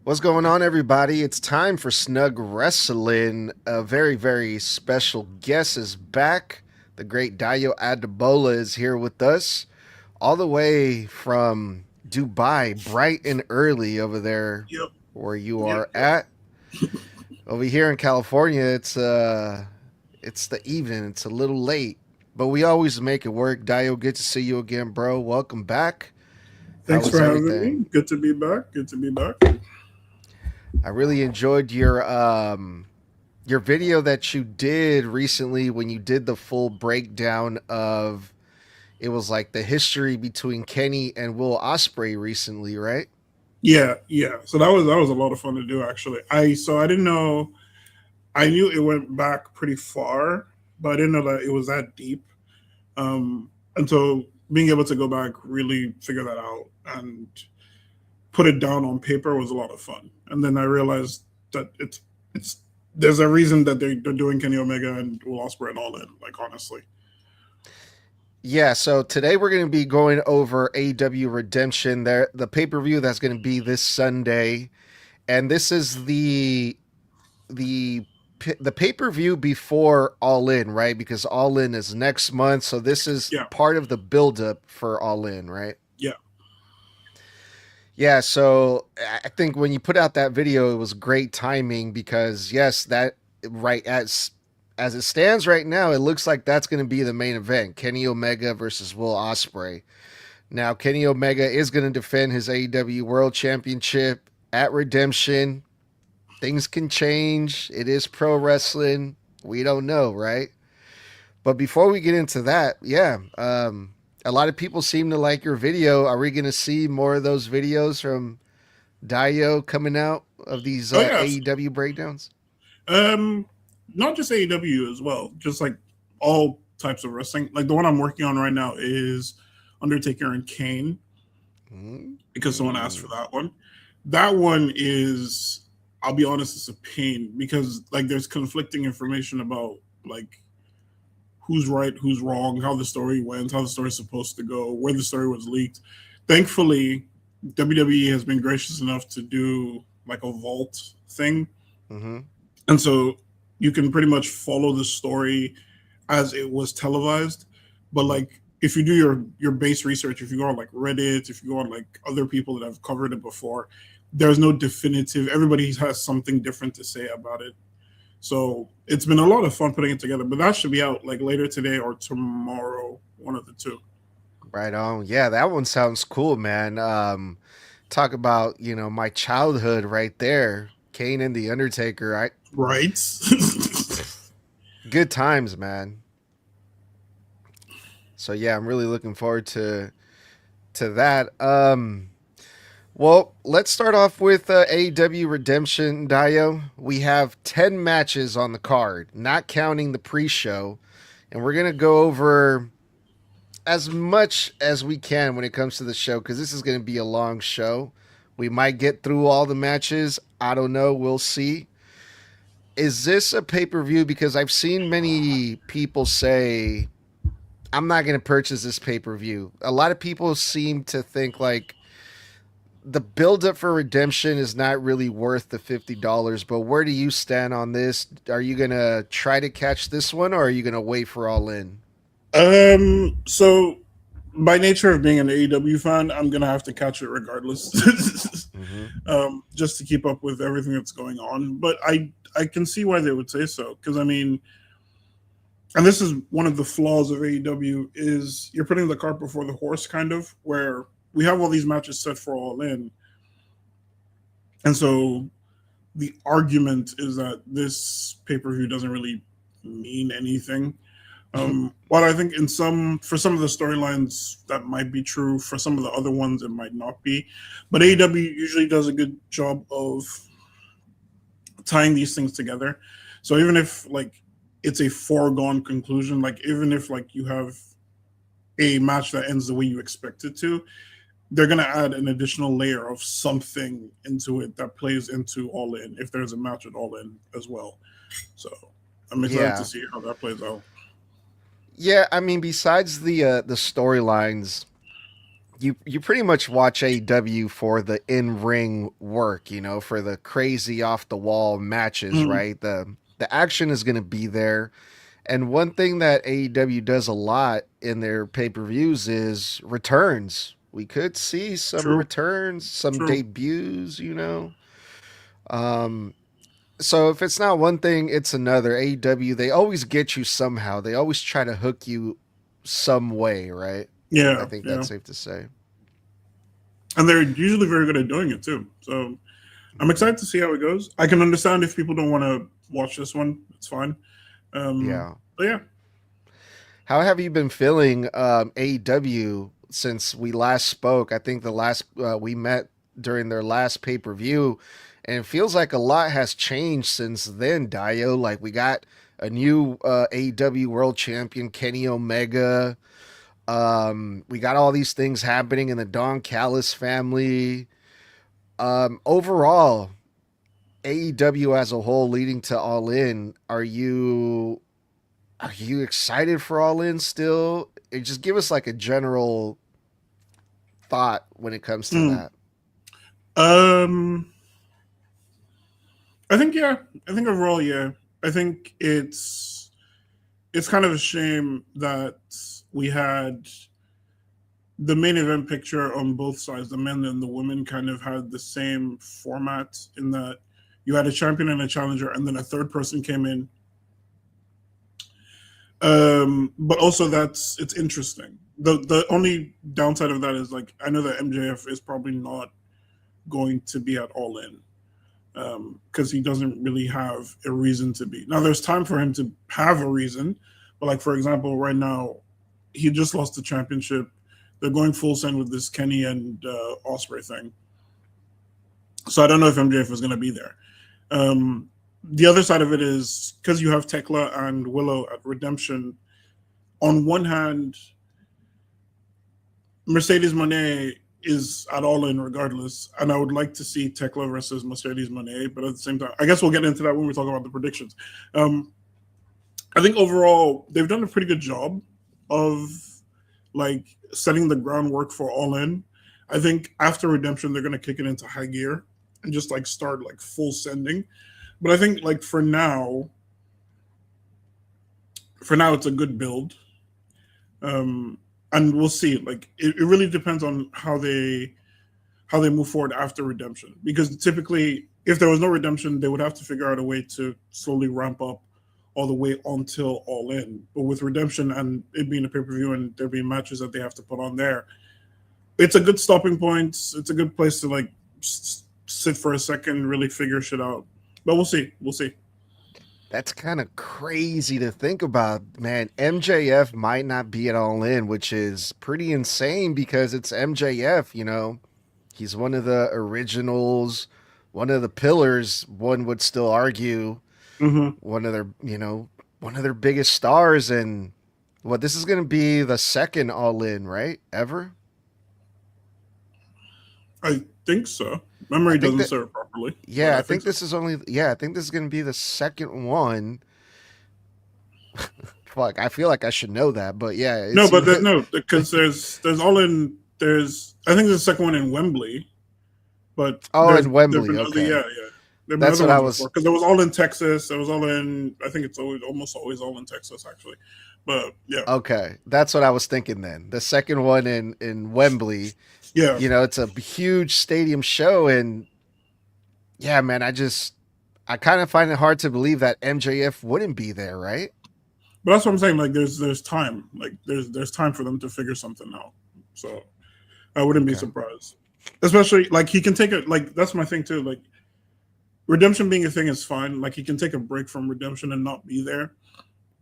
What's going on, everybody? It's time for Snug Wrestling. A very, very special guest is back. The great Dayo Adebola is here with us, all the way from Dubai, bright and early over there Yep, where you yep, are yep. at. Over here in California, it's the evening. It's a little late, but we always make it work. Dayo, good to see you again, bro. Welcome back. How Thanks was for having everything? me. Good to be back. Good to be back. I really enjoyed your video that you did recently when you did the full breakdown of it was like the history between Kenny and Will Ospreay recently, right? Yeah, yeah. So that was a lot of fun to do actually. I didn't know. I knew it went back pretty far, but I didn't know that it was that deep. And so being able to go back, really figure that out, and put it down on paper was a lot of fun. And then I realized that it's there's a reason that they're doing Kenny Omega and Will Ospreay and all in. Like honestly, Yeah, so today we're going to be going over AEW Redemption, there the pay-per-view that's going to be this Sunday, and this is the the pay-per-view before All In, right? Because All In is next month, so this is yeah, part of the build-up for All In, right? yeah. Yeah, so I think when you put out that video, it was great timing because yes, that right as it stands right now, it looks like that's going to be the main event: Kenny Omega versus Will Ospreay. Now, Kenny Omega is going to defend his AEW World Championship at Redemption. Things can change. It is pro wrestling. We don't know, right? But before we get into that, yeah, a lot of people seem to like your video. Are we going to see more of those videos from Dayo coming out of these Oh yes. AEW breakdowns? Um, Not just AEW as well, just like all types of wrestling. Like the one I'm working on right now is Undertaker and Kane because someone asked for Mm-hmm. that one. That one is, I'll be honest, it's a pain because like there's conflicting information about like who's right, who's wrong, how the story went, how the story's supposed to go, where the story was leaked. Thankfully, WWE has been gracious enough to do like a vault thing, Mm-hmm. and so you can pretty much follow the story as it was televised. But Mm-hmm. like if you do your base research, if you go on like Reddit, if you go on like other people that have covered it before, there's no definitive. Everybody has something different to say about it. So it's been a lot of fun putting it together. But that should be out like later today or tomorrow, one of the two. Right on. Yeah, that one sounds cool, man. Talk about my childhood right there. Kane and the Undertaker. I Right. Good times, man. So yeah, I'm really looking forward to that. Well, let's start off with AEW Redemption, Dio. We have 10 matches on the card, not counting the pre-show, and we're gonna go over as much as we can when it comes to the show because this is going to be a long show. We might get through all the matches. I don't know. We'll see. Is this a pay per view? Because I've seen many people say, I'm not going to purchase this pay per view. A lot of people seem to think like the build up for Redemption is not really worth the $50. But where do you stand on this? Are you going to try to catch this one or are you going to wait for All In? So by nature of being an AEW fan, I'm gonna have to catch it regardless. Mm-hmm. Just to keep up with everything that's going on. But I can see why they would say so. Because I mean, and this is one of the flaws of AEW is you're putting the cart before the horse, kind of, where we have all these matches set for All In. And so the argument is that this pay-per-view doesn't really mean anything. But I think in some for some of the storylines that might be true. For some of the other ones, it might not be. But AEW usually does a good job of tying these things together. So even if like it's a foregone conclusion, like even if like you have a match that ends the way you expect it to, they're gonna add an additional layer of something into it that plays into All In if there's a match at All In as well. So I'm excited to Yeah. see how that plays out. Yeah, I mean, besides the storylines, you pretty much watch AEW for the in ring work, you know, for the crazy off the wall matches, Mm, right? The action is going to be there. And one thing that AEW does a lot in their pay per views is returns. We could see some true, returns, some true. debuts, you know. Um, so if it's not one thing, it's another. AEW, they always get you somehow. They always try to hook you some way, right? I Yeah, think yeah. that's safe to say. And they're usually very good at doing it too. So I'm Hmm. excited to see how it goes. I can understand if people don't want to watch this one. It's fine. Yeah. But yeah. How have you been feeling AEW since we last spoke? I think the last we met during their last pay per view, and it feels like a lot has changed since then. Dayo, like we got a new AEW World Champion Kenny Omega. We got all these things happening in the Don Callis family. Overall, AEW as a whole, leading to All In. Are you excited for All In still? Just give us like a general thought when it comes to Mm. that. Um, I think yeah. I think overall yeah. I think it's kind of a shame that we had the main event picture on both sides, the men and the women, kind of had the same format in that you had a champion and a challenger, and then a third person came in. But also that's it's interesting. The only downside of that is like I know that MJF is probably not going to be at All In because he doesn't really have a reason to be. Now there's time for him to have a reason, but like for example, right now he just lost the championship. They're going full send with this Kenny and Osprey thing, so I don't know if MJF is going to be there. The other side of it is because you have Thekla and Willow at Redemption. On one hand, Mercedes Monet is at All In regardless, and I would like to see Thekla versus Mercedes Monet. But at the same time, I guess we'll get into that when we talk about the predictions. Um, I think overall they've done a pretty good job of like setting the groundwork for All In. I think after Redemption they're gonna kick it into high gear and just like start like full sending. But I think like for now it's a good build. Um, and we'll see. Like it really depends on how they move forward after Redemption. Because typically, if there was no Redemption, they would have to figure out a way to slowly ramp up all the way until All In. But with Redemption and it being a pay per view and there being matches that they have to put on there, it's a good stopping point. It's a good place to like sit for a second, really figure shit out. But we'll see. We'll see. That's kind of crazy to think about, man. MJF might not be at All In, which is pretty insane because it's MJF, you know. He's one of the originals, one of the pillars, one would still argue, Mm-hmm. one of their, you know, one of their biggest stars. And what, this is going to be the second All In, right? Ever? I think so. I Memory think doesn't that, serve properly, but yeah, I think so. I think this is going to be the second one. Fuck, I feel like I should know that, but yeah, No, it's but no, because there's all in there's I think there's a second one in Wembley, but oh, in there've Wembley. been other Okay, there've been that's other what I ones was. before because there was all in Texas. There was all in I think it's always almost always all in Texas actually, but yeah, Okay, that's what I was thinking. Then the second one in Wembley. yeah. You know, it's a huge stadium show, and yeah, man, I kind of find it hard to believe that MJF wouldn't be there, right? But that's what I'm saying. Like there's time. Like there's time for them to figure something out. So I wouldn't be Okay. surprised, especially like he can take it. Like that's my thing too. Like redemption being a thing is fine. Like he can take a break from redemption and not be there,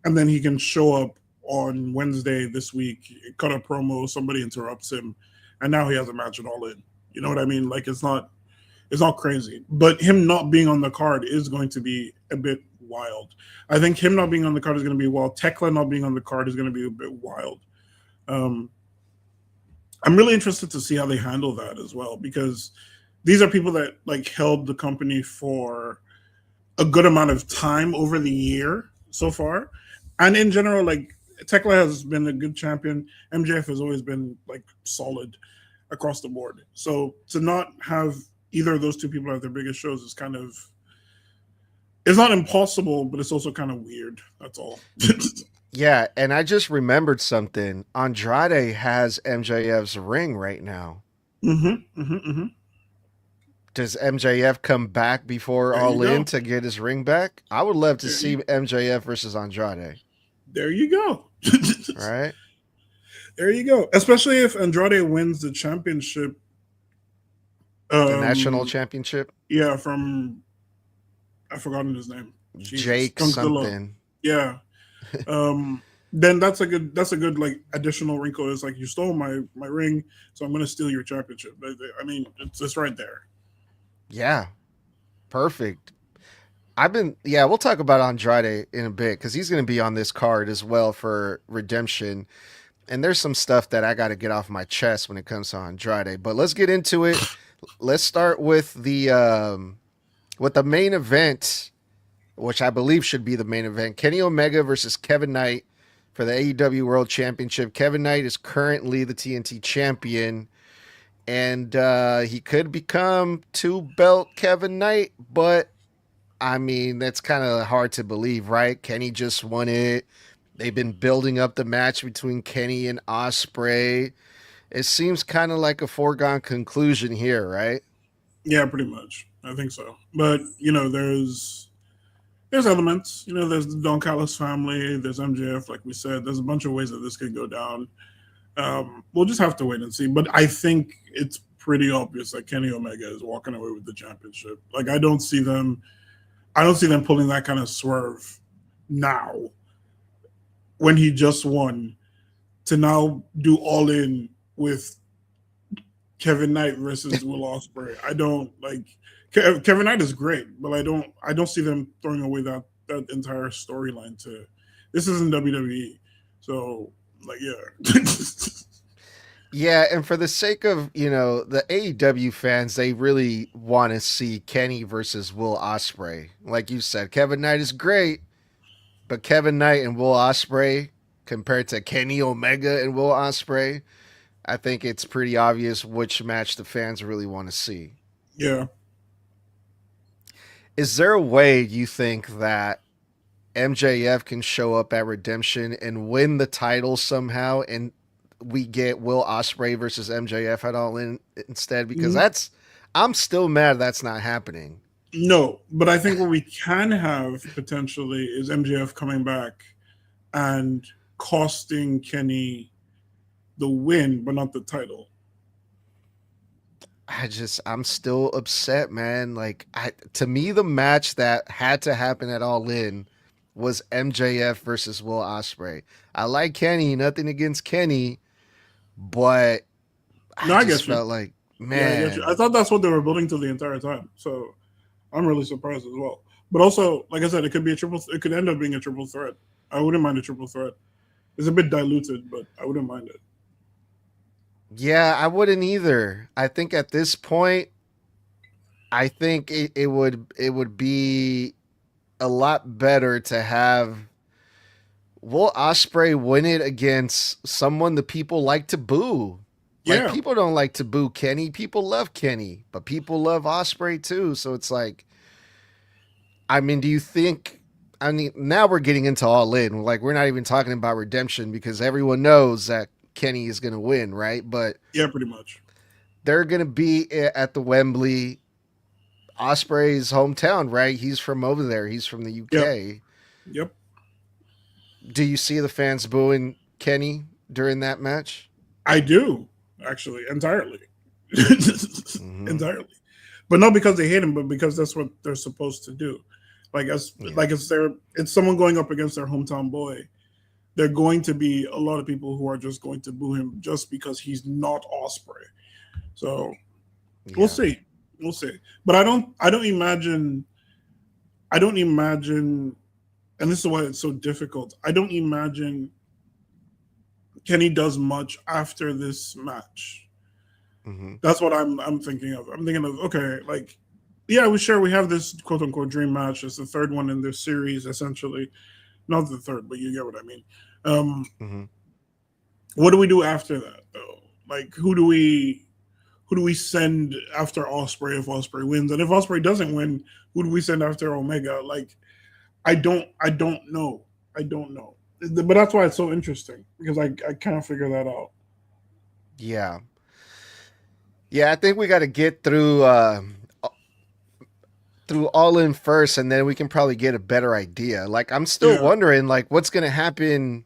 and then he can show up on Wednesday this week, cut a promo, somebody interrupts him, and now he has a match at All In. You know what I mean? Like it's not crazy, but him not being on the card is going to be a bit wild. I think him not being on the card is going to be wild. Tekla not being on the card is going to be a bit wild. Um, I'm really interested to see how they handle that as well because these are people that like held the company for a good amount of time over the year so far. And in general, like Tekla has been a good champion. MJF has always been like solid. across the board. So to not have either of those two people at their biggest shows is kind of, it's not impossible, but it's also kind of weird. That's all. Yeah, and I just remembered something. Andrade has MJF's ring right now. Mm-hmm. Does MJF come back before There you All In go. to get his ring back? I would love to There see you, MJF versus Andrade. there you go. Right? There you go. Especially if Andrade wins the championship. The national Um, championship. yeah, from, I've forgotten his name. Jesus, Jake Punkzilla. something. Yeah. Um, then that's a good like additional wrinkle. It's like you stole my ring, so I'm gonna steal your championship. I mean, it's right there. Yeah, perfect. We'll talk about Andrade in a bit because he's going to be on this card as well for Redemption. And there's some stuff that I got to get off my chest when it comes to Andrade. But let's get into it. Let's start with the main event, which I believe should be the main event. Kenny Omega versus Kevin Knight for the AEW World Championship. Kevin Knight is currently the TNT champion, and he could become two belt Kevin Knight, but I mean, that's kind of hard to believe, right? Kenny just won it. They've been building up the match between Kenny and Osprey. It seems kind of like a foregone conclusion here, right? Yeah, pretty much. I think so. But there's elements. There's the Don Callis family. There's MJF, like we said. There's a bunch of ways that this could go down. We'll just have to wait and see. But I think it's pretty obvious that Kenny Omega is walking away with the championship. Like I don't see them. I don't see them pulling that kind of swerve now when he just won to now do All In with Kevin Knight versus Will Ospreay. I don't like Kevin Knight is great, but I don't see them throwing away that entire storyline to this isn't WWE. So like yeah. Yeah, and for the sake of, the AEW fans, they really want to see Kenny versus Will Ospreay. Like you said, Kevin Knight is great, but Kevin Knight and Will Ospreay compared to Kenny Omega and Will Ospreay, I think it's pretty obvious which match the fans really want to see. Yeah. Is there a way you think that MJF can show up at Redemption and win the title somehow, and we get Will Ospreay versus MJF at All In instead? Because I'm still mad that's not happening. No, but I think what we can have potentially is MJF coming back and costing Kenny the win, but not the title. I'm still upset, man. To me, the match that had to happen at All In was MJF versus Will Ospreay. I like Kenny, nothing against Kenny, but No, I I just get you. felt like, Yeah, I get you. I man, thought that's what they were building to the entire time. So I'm really surprised as well. But also, like I said, it could be a triple. It could end up being a triple threat. I wouldn't mind a triple threat. It's a bit diluted, but I wouldn't mind it. yeah, I wouldn't either. I think at this point, I think it would be a lot better to have Will Osprey win it against someone the people like to boo. Like Yeah. people don't like to boo Kenny. People love Kenny, but people love Osprey too. So it's like, I mean, do you think? I mean, now we're getting into All In. Like we're not even talking about Redemption because everyone knows that Kenny is going to win, right? But Yeah, pretty much. they're going to be at the Wembley, Osprey's hometown, right? He's from over there. He's from the Yep. UK. Yep. Do you see the fans booing Kenny during that match? I do actually entirely, Mm-hmm. entirely, but not because they hate him, but because that's what they're supposed to do. Yeah. Like it's someone going up against their hometown boy. There are going to be a lot of people who are just going to boo him just because he's not Osprey. So we'll Yeah. see, we'll see. But I don't imagine, and this is why it's so difficult. I don't imagine Kenny does much after this match. Mm-hmm. That's what I'm thinking of. I'm thinking of okay, like yeah, we have this quote unquote dream match. It's the third one in this series, essentially. Not the third, but you get what I mean. Um, Mm-hmm. what do we do after that, though? Like, who do we? who do we send after Osprey if Osprey wins, and if Osprey doesn't win, who do we send after Omega? Like, I don't know, I don't know. But that's why it's so interesting because I can't figure that out. Yeah. Yeah, I think we got to get through All In first, and then we can probably get a better idea. Like, I'm still Yeah, wondering, like, what's gonna happen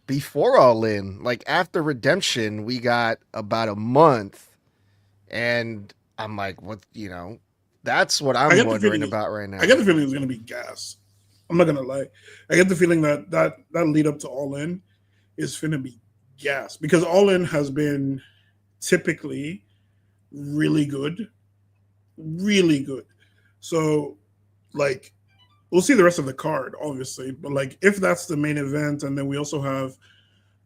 before All In. Like, after Redemption, we got about a month, and I'm like, what? That's what I I'm get the wondering feeling about right I now. get the feeling it's gonna be gas. I'm not gonna lie. I get the feeling that lead up to All In is gonna be gas because All In has been typically really good, really good. So like we'll see the rest of the card, obviously, but like if that's the main event, and then we also have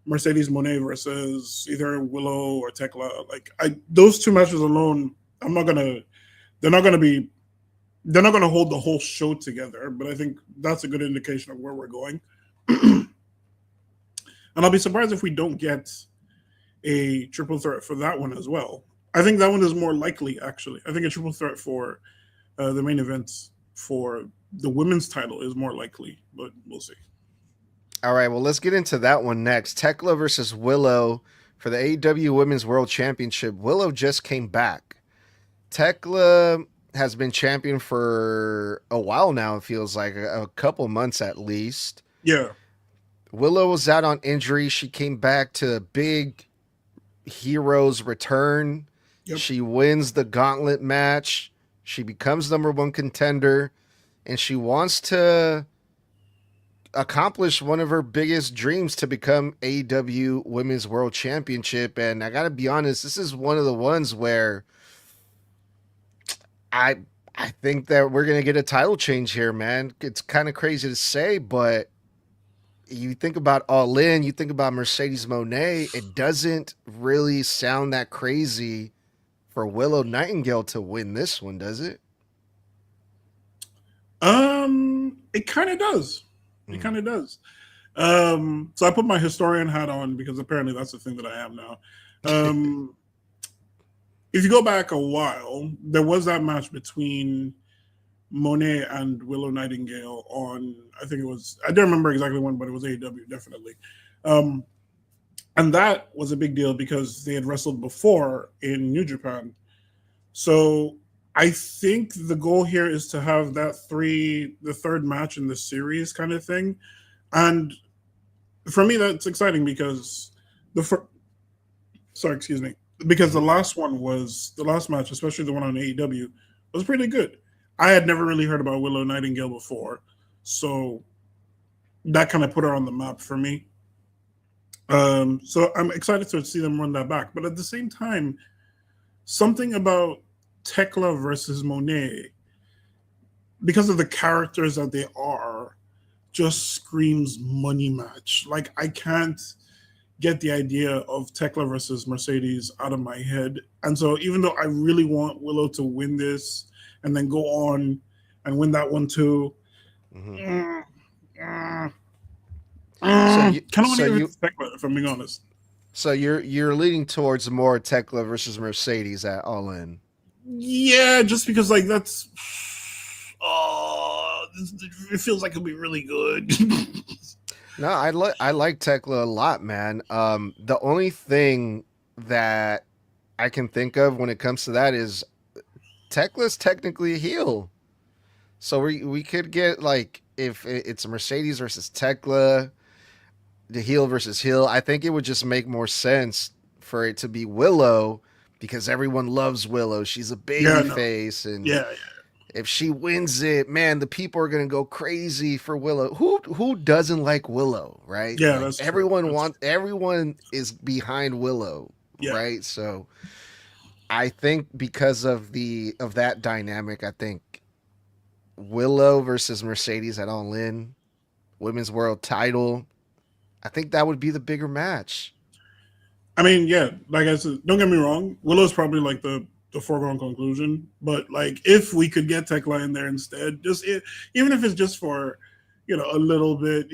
Mercedes Monet versus either Willow or Thekla, like I those two matches alone, I'm not gonna they're not gonna be they're not gonna hold the whole show together, but I think that's a good indication of where we're going. And I'll be surprised if we don't get a triple threat for that one as well. I think that one is more likely, actually. I think a triple threat for the main event for the women's title is more likely, but we'll see. All right, well, let's get into that one next. Tekla versus Willow for the AEW Women's World Championship. Willow just came back. Tekla has been champion for a while now, it feels like a couple months at least. Yeah. Willow was out on injury. She came back to big hero's return. Yep. She wins the gauntlet match. She becomes number one contender, and she wants to accomplish one of her biggest dreams to become AEW Women's World Championship. And I gotta be honest, this is one of the ones where I I think that we're gonna get a title change here, man. It's kind of crazy to say, but you think about All In, you think about Mercedes Monet, it doesn't really sound that crazy for Willow Nightingale to win this one, does it? It kind of does. It Mm. kind of does. So I put my historian hat on because apparently that's the thing that I am now. Um, if you go back a while, there was that match between Monet and Willow Nightingale on, I think it was, I don't remember exactly when, but it was AEW, definitely. Um, and that was a big deal because they had wrestled before in New Japan. So I think the goal here is to have the third match in the series kind of thing. And for me, that's exciting because sorry, excuse me, because Mhm. the last match, especially the one on AEW, was pretty good. I had never really heard about Willow Nightingale before, so that kind of put her on the map for me. So I'm excited to see them run that back. But at the same time, something about Thekla versus Monet, because of the characters that they are, just screams money match. Like I can't get the idea of Thekla versus Mercedes out of my head. And so even though I really want Willow to win this and then go on and win that one too, Mhm. mm, mm, So you, kind of want so to give it you, to Thekla, if I'm being honest. so you're leaning towards more Tekla versus Mercedes at All In. Yeah, just because like that's oh, it feels like it'll be really good. No, I like Tekla a lot, man. The only thing that I can think of when it comes to that is Tekla's technically a heel. So we could get like if it's Mercedes versus Tekla, the heel versus heel. I think it would just make more sense for it to be Willow because everyone loves Willow. She's a Yeah, baby no, face, and yeah, if she wins it, man, the people are gonna go crazy for Willow. Who doesn't like Willow, right? yeah. Like That's true. That's true. everyone is behind Willow, Yeah. right? So I think because of that dynamic, I think Willow versus Mercedes at All In, women's world title. I think that would be the bigger match. I mean, yeah, like I said, don't get me wrong. Willow's probably like the foregone conclusion, but like if we could get Tekla in there instead, even if it's just for a little bit,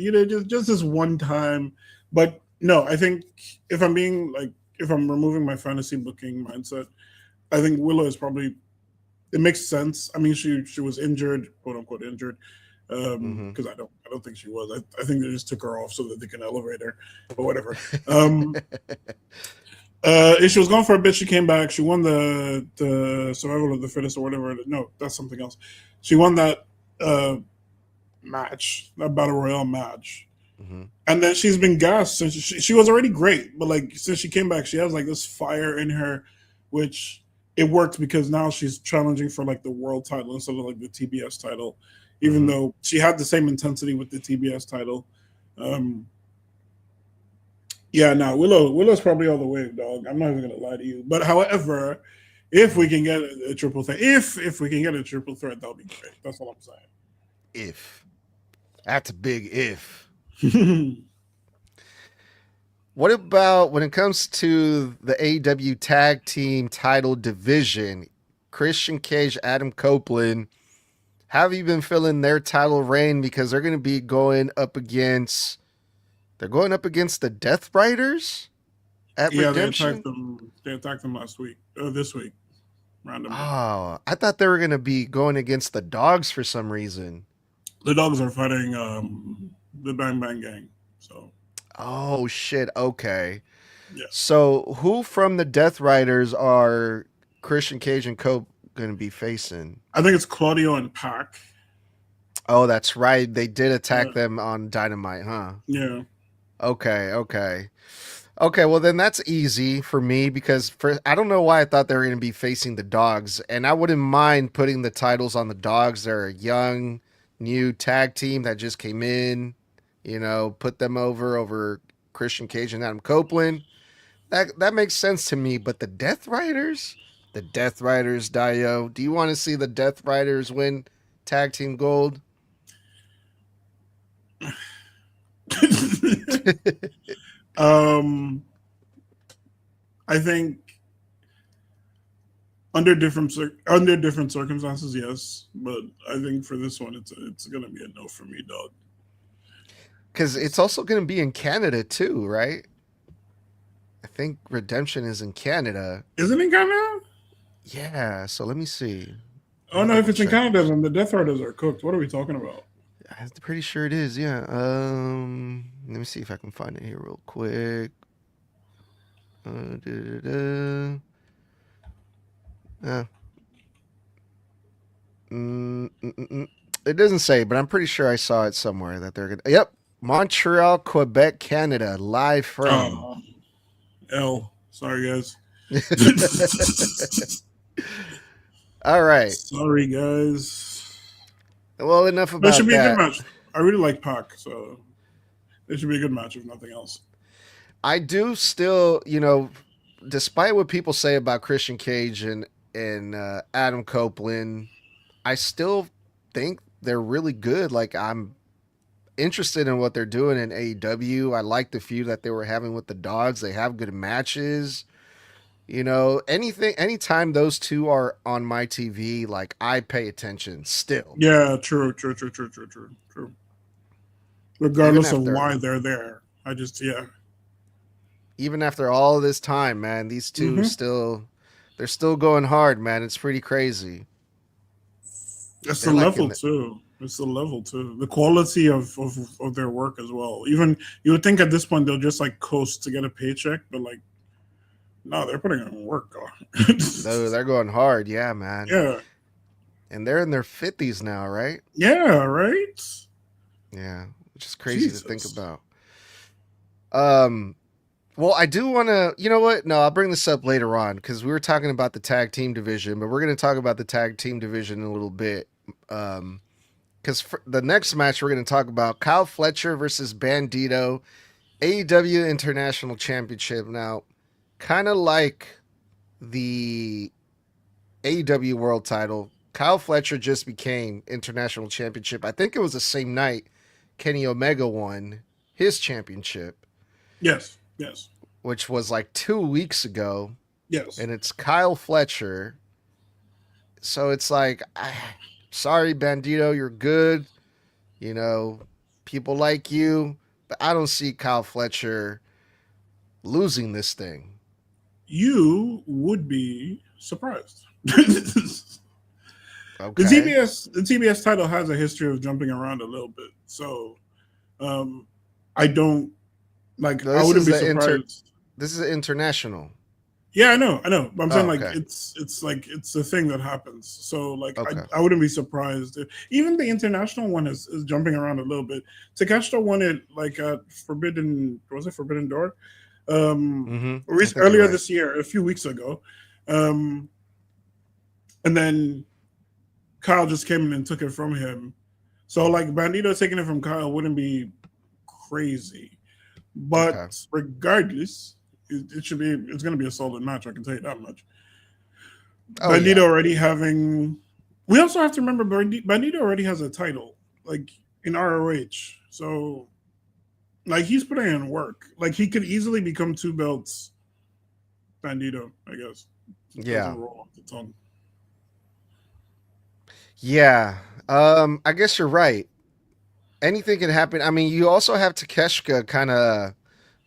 just this one time. But no, I think if I'm being like if I'm removing my fantasy booking mindset, I think Willow is probably. It makes sense. I mean, she was injured, quote unquote injured, Mm-hmm. because I don't think she was. I think they just took her off so that they can elevate her, but whatever. Um, if she was gone for a bit, she came back. She won the survival of the fittest or whatever. No, that's something else. She won that uh, match, that battle royale match, Mm-hmm. and then she's been gassed since she was already great, but like since she came back, she has like this fire in her, which it worked because now she's challenging for like the world title instead of like the TBS title, even Mm-hmm. though she had the same intensity with the TBS title. Um, yeah, no, Willow's probably all the way, dog. I'm not even gonna lie to you. But however, if Mm-hmm. we can get a triple threat, if we can get a triple threat, that'll be great. That's all If that's a big if. I'm saying. What about when it comes to the AEW Tag Team Title Division? Christian Cage, Adam Copeland. Have you been feeling their title reign because they're going to be going up against the Death Riders at Yeah, they attacked Redemption? them. They attacked them last week, this week, randomly. Oh, I thought they were going to be going against the Dogs for some reason. The dogs are fighting the Bang Bang Gang. So Oh shit. Okay. yeah, So who from the Death Riders are Christian Cage and Cope going to be facing? I think it's Claudio and Pac. Oh, that's right. They did Yeah, attack them on Dynamite, huh? yeah, Okay, okay. Okay, well then that's easy for me because for I don't know why I thought they were going to be facing the Dogs, and I wouldn't mind putting the titles on the Dogs. They're a young, new tag team that just came in. Put them over Christian Cage and Adam Copeland. That makes sense to me. But the Death Riders, Dayo. Do you want to see the Death Riders win tag team gold? um, I think under different circumstances, yes, but I think for this one, it's gonna be a no for me, dog. Because it's also going to be in Canada too, right? I think Redemption is in Canada. Isn't it Canada? Yeah, so let me see. Let Oh me no, if double it's in check Canada, this. then the Death Riders are cooked. What are we talking about? I'm pretty sure it is. Yeah. Let me see if I can find it here real quick. Da-da-da. Uh, mm, mm, mm, mm. It doesn't say, but I'm pretty sure I saw it somewhere that they're gonna. Yep, Montreal, Quebec, Canada, live from. Oh, L. Sorry, guys. All right. Sorry, guys. Well, enough But it should about be a good that. match. I really like Pac, so it should be a good match if nothing else. I do still, despite what people say about Christian Cage and Adam Copeland, I still think they're really good. Like I'm interested in what they're doing in AEW. I like the feud that they were having with the Dogs. They have good matches. Anytime those two are on my TV, like I pay attention still. Yeah, true. Even Regardless of after why they're there, I just yeah. even after all this time, man, these two Mm-hmm. they're still going hard, man. It's pretty crazy. It's the They're like level in the, too. It's the level too. The quality of their work as well. Even you would think at this point they'll just like coast to get a paycheck, but like no, they're putting in work. they're going hard, yeah, man. Yeah, And they're in their 50s now, right? yeah, right. Yeah, which is crazy to think Jesus. about. Um, well, I do want to, you know what? No, I'll bring this up later on because we were talking about the tag team division, but we're going to talk about the tag team division in a little bit. Because the next match we're going to talk about Kyle Fletcher versus Bandito, AEW International Championship. Now, kind of like the AEW World Title, Kyle Fletcher just became International Championship. I think it was the same night Kenny Omega won his championship, Yes, yes, which was like 2 weeks ago, yes. and it's Kyle Fletcher. So it's like, sorry, Bandito, you're good. You know, people like you, but I don't see Kyle Fletcher losing this thing. you would be surprised. the Okay. TBS title has a history of jumping around a little bit, so um, I don't like. No, I this wouldn't is be the surprised. this is international. Yeah, I know. But I'm saying Oh, like okay. it's like it's a thing that happens. So like Okay. I wouldn't be surprised if even the international one is jumping around a little bit. Takeshita won it like at Forbidden, was it Forbidden Door? I think you're Earlier right. this year, a few weeks ago. Um and then Kyle just came in and took it from him. So like Bandito taking it from Kyle wouldn't be crazy. But Okay. regardless, it should be it's gonna be a solid match, I can tell you that much. Oh yeah. Bandito already having. We also have to remember Bandito already has a title, like in ROH. So, like, he's putting in work. Like, he could easily become two belts Bandito, I guess. It doesn't Yeah. roll off the tongue. Yeah. I guess you're right. Anything can happen. I mean, you also have Takeshka kind of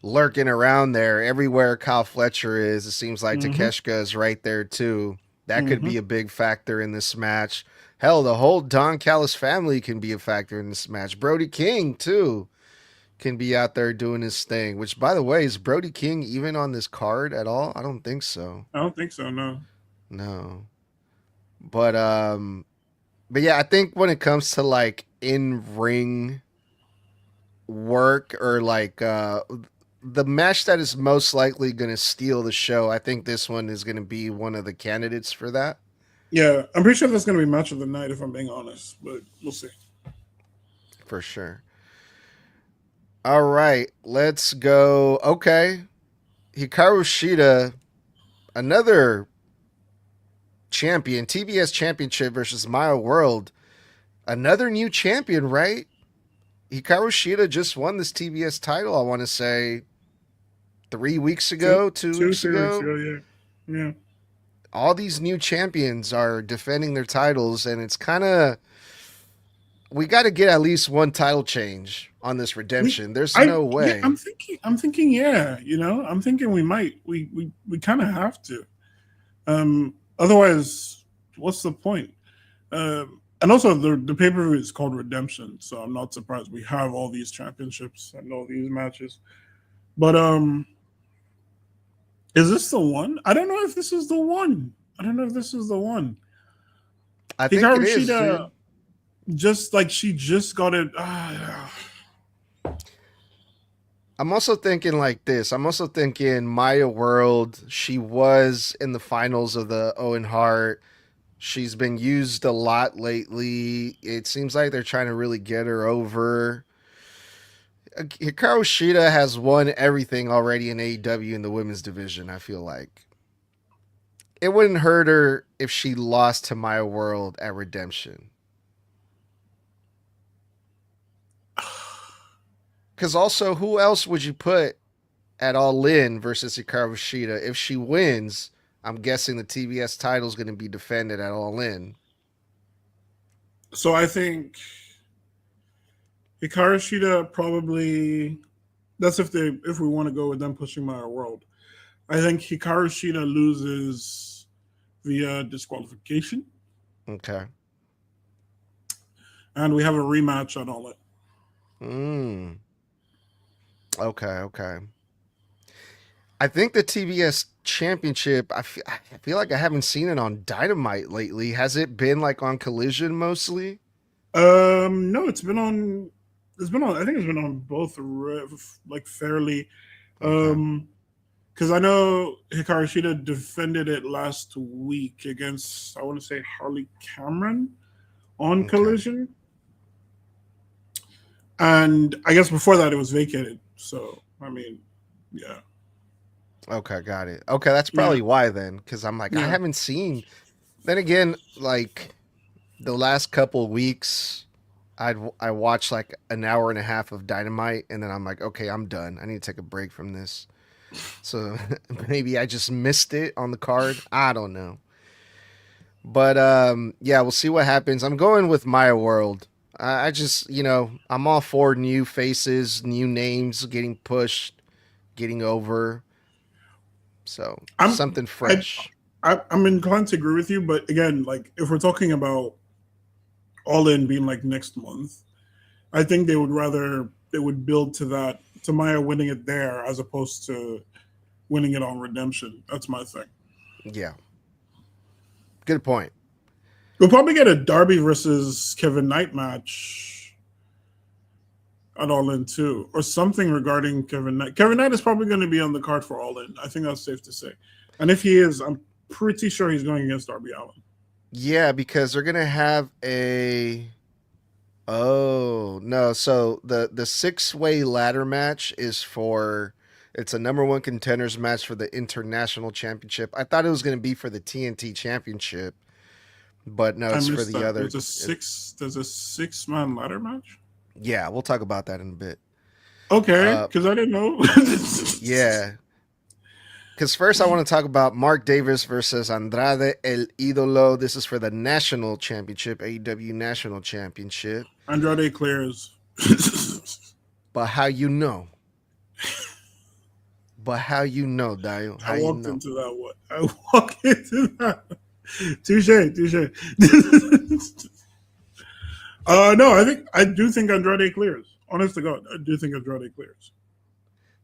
lurking around there. Everywhere Kyle Fletcher is, it seems like Mm-hmm. Takeshka is right there too. That could Mm-hmm. be a big factor in this match. Hell, the whole Don Callis family can be a factor in this match. Brody King too can be out there doing his thing. Which, by the way, is Brody King even on this card at all? I don't think so. I don't think so, no. No. But but yeah, I think when it comes to like in ring work or like the match that is most likely going to steal the show, I think this one is going to be one of the candidates for that. Yeah, I'm pretty sure that's going to be match of the night, if I'm being honest, but we'll see. For sure. All right, let's go. Okay. Hikaru Shida, another champion, TBS championship versus Maya World. Another new champion, right? Hikaru Shida just won this TBS title, I want to say 3 weeks Two, ago, two two, weeks 3 weeks ago. ago, yeah. Yeah. All these new champions are defending their titles, and it's kind of we got to get at least one title change on this We, redemption. There's no yeah, way. I'm thinking, yeah, I'm thinking we might, we kind of have to. Otherwise, what's the point? And also, the pay per view is called Redemption, so I'm not surprised we have all these championships and all these matches. But is this the one? I don't know if this is the one. I don't know if this is the one. I think it Hikaru is, Shida, dude. just like she just got it. I'm also thinking like this. I'm also thinking Maya World. She was in the finals of the Owen Hart. She's been used a lot lately. It seems like they're trying to really get her over. Hikaru Shida has won everything already in AEW in the women's division, I feel like. It wouldn't hurt her if she lost to Maya World at Redemption. Because also, who else would you put at All In versus Hikaru Shida? If she wins, I'm guessing the TBS title is going to be defended at All In. So I think Hikaru Shida probably. That's if we want to go with them pushing Maya World. I think Hikaru Shida loses via disqualification, Okay. and we have a rematch at All In. Mm. Okay. Okay. I think the TBS championship, I feel like I haven't seen it on Dynamite lately. Has it been like on Collision mostly? No, it's been on. It's been on. I think it's been on both, like fairly. Okay. Um, because I know Hikaru Shida defended it last week against I want to say Harley Cameron on Okay. Collision, and I guess before that it was vacated. So I mean, yeah, Okay. Got it. Okay. That's yeah, probably why then. Because I'm like, I yeah. haven't seen. Then again, like the last couple weeks, I watched like an hour and a half of Dynamite, and then I'm like, okay, I'm done. I need to take a break from this. So maybe I just missed it on the card. I don't know. But yeah, we'll see what happens. I'm going with Maya World. I just, I'm all for new faces, new names getting pushed, getting over. So I'm something I, fresh. I'm inclined to agree with you, but again, like if we're talking about All In being like next month, I think they would build to that to Maya winning it there as opposed to winning it on Redemption. That's my thing. Yeah, good point. We'll probably get a Darby versus Kevin Knight match at All In too, or something regarding Kevin Knight. Kevin Knight is probably going to be on the card for All In. I think that's safe to say. And if he is, I'm pretty sure he's going against Darby Allin. Yeah, because they're gonna have a. Oh no! So the 6-way ladder match is for. It's a number one contenders match for the international championship. I thought it was going to be for the TNT championship, but no, I it's for missed the that. other. There's a 6-man ladder match. Yeah, we'll talk about that in a bit. Okay, Uh, because I didn't know. yeah, because first I want to talk about Mark Davis versus Andrade El Idolo. This is for the national championship, AEW national championship. Andrade clears. But how you know? But how you know, Dayo? I How you walked know? into that one. I walked into that. Touche, touche. No, I do think Andrade clears. Honest to God, I do think Andrade clears.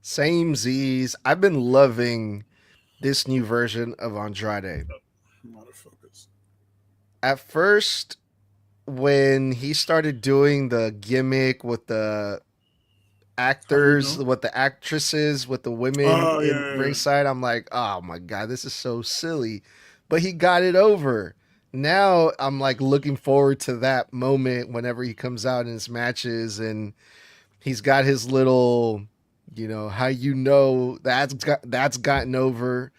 Same Z's. I've been loving this new version of Andrade. I'm out of focus. At first, when he started doing the gimmick with the How you actors, know? with the actresses, with the women Oh in yeah, yeah, ringside, I'm like, oh my god, this is so silly. But he got it over. Now I'm like looking forward to that moment whenever he comes out in his matches and he's got his little, how that's gotten over.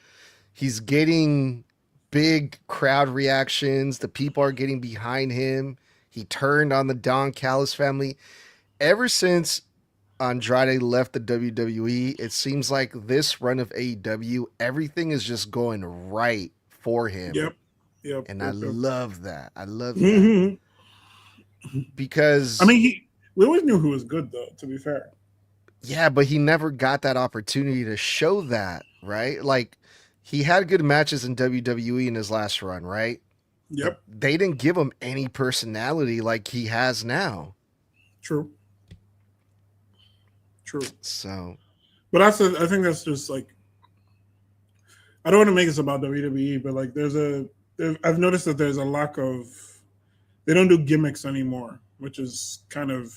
He's getting big crowd reactions. The people are getting behind him. He turned on the Don Callis family. Ever since Andrade left the WWE, it seems like this run of AEW, everything is just going right for him. yeah. Yep, And I yep, yep. love that. I love that. Mm-hmm. I Because, mean, we always knew he was good, though. To be fair. yeah, but he never got that opportunity to show that, right? Like, he had good matches in WWE in his last run, right? But Yep, they didn't give him any personality like he has now. true, true. So, But I think that's just like I don't want to make this about WWE, but like I've noticed that there's a lack of they don't do gimmicks anymore, which is kind of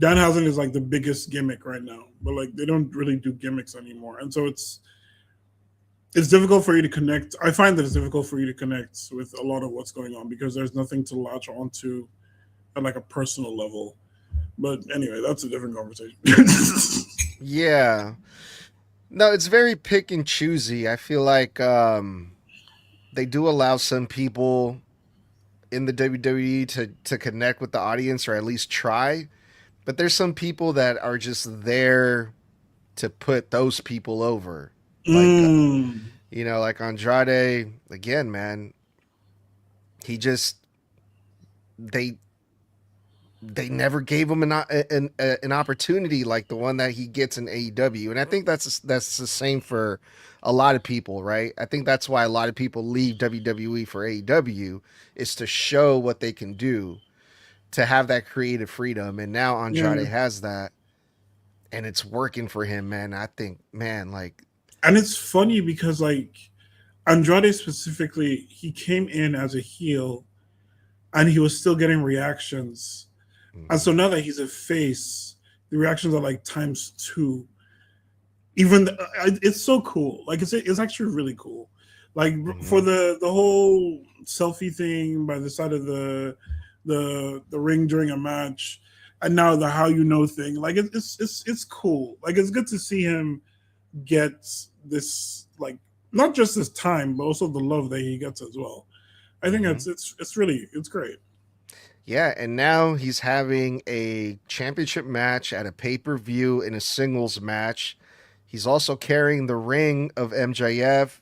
Danhausen is like the biggest gimmick right now, but like they don't really do gimmicks anymore, and so it's difficult for you to connect. I find that it's difficult for you to connect with a lot of what's going on because there's nothing to latch onto at like a personal level. But anyway, that's a different conversation. yeah. No, it's very pick and choosy. I feel like they do allow some people in the WWE to connect with the audience or at least try. But there's some people that are just there to put those people over. Like mm, like Andrade again, man. He just they they never gave him an opportunity like the one that he gets in AEW, and I think that's the same for a lot of people, right? I think that's why a lot of people leave WWE for AEW is to show what they can do, to have that creative freedom, and now yeah, Andrade has that, and it's working for him, man. I think, man, like, and it's funny because like Andrade specifically, he came in as a heel, and he was still getting reactions, and so mhm, now that he's a face, the reactions are like times two. Even it's so cool. Like it's actually really cool. Like for mhm. the whole selfie thing by the side of the ring during a match, and now the how you know thing. Like it's cool. Like it's good to see him get this like not just this time, but also the love that he gets as well. I think Mhm. it's really it's great. Yeah, and now he's having a championship match at a pay per view in a singles match. He's also carrying the ring of MJF.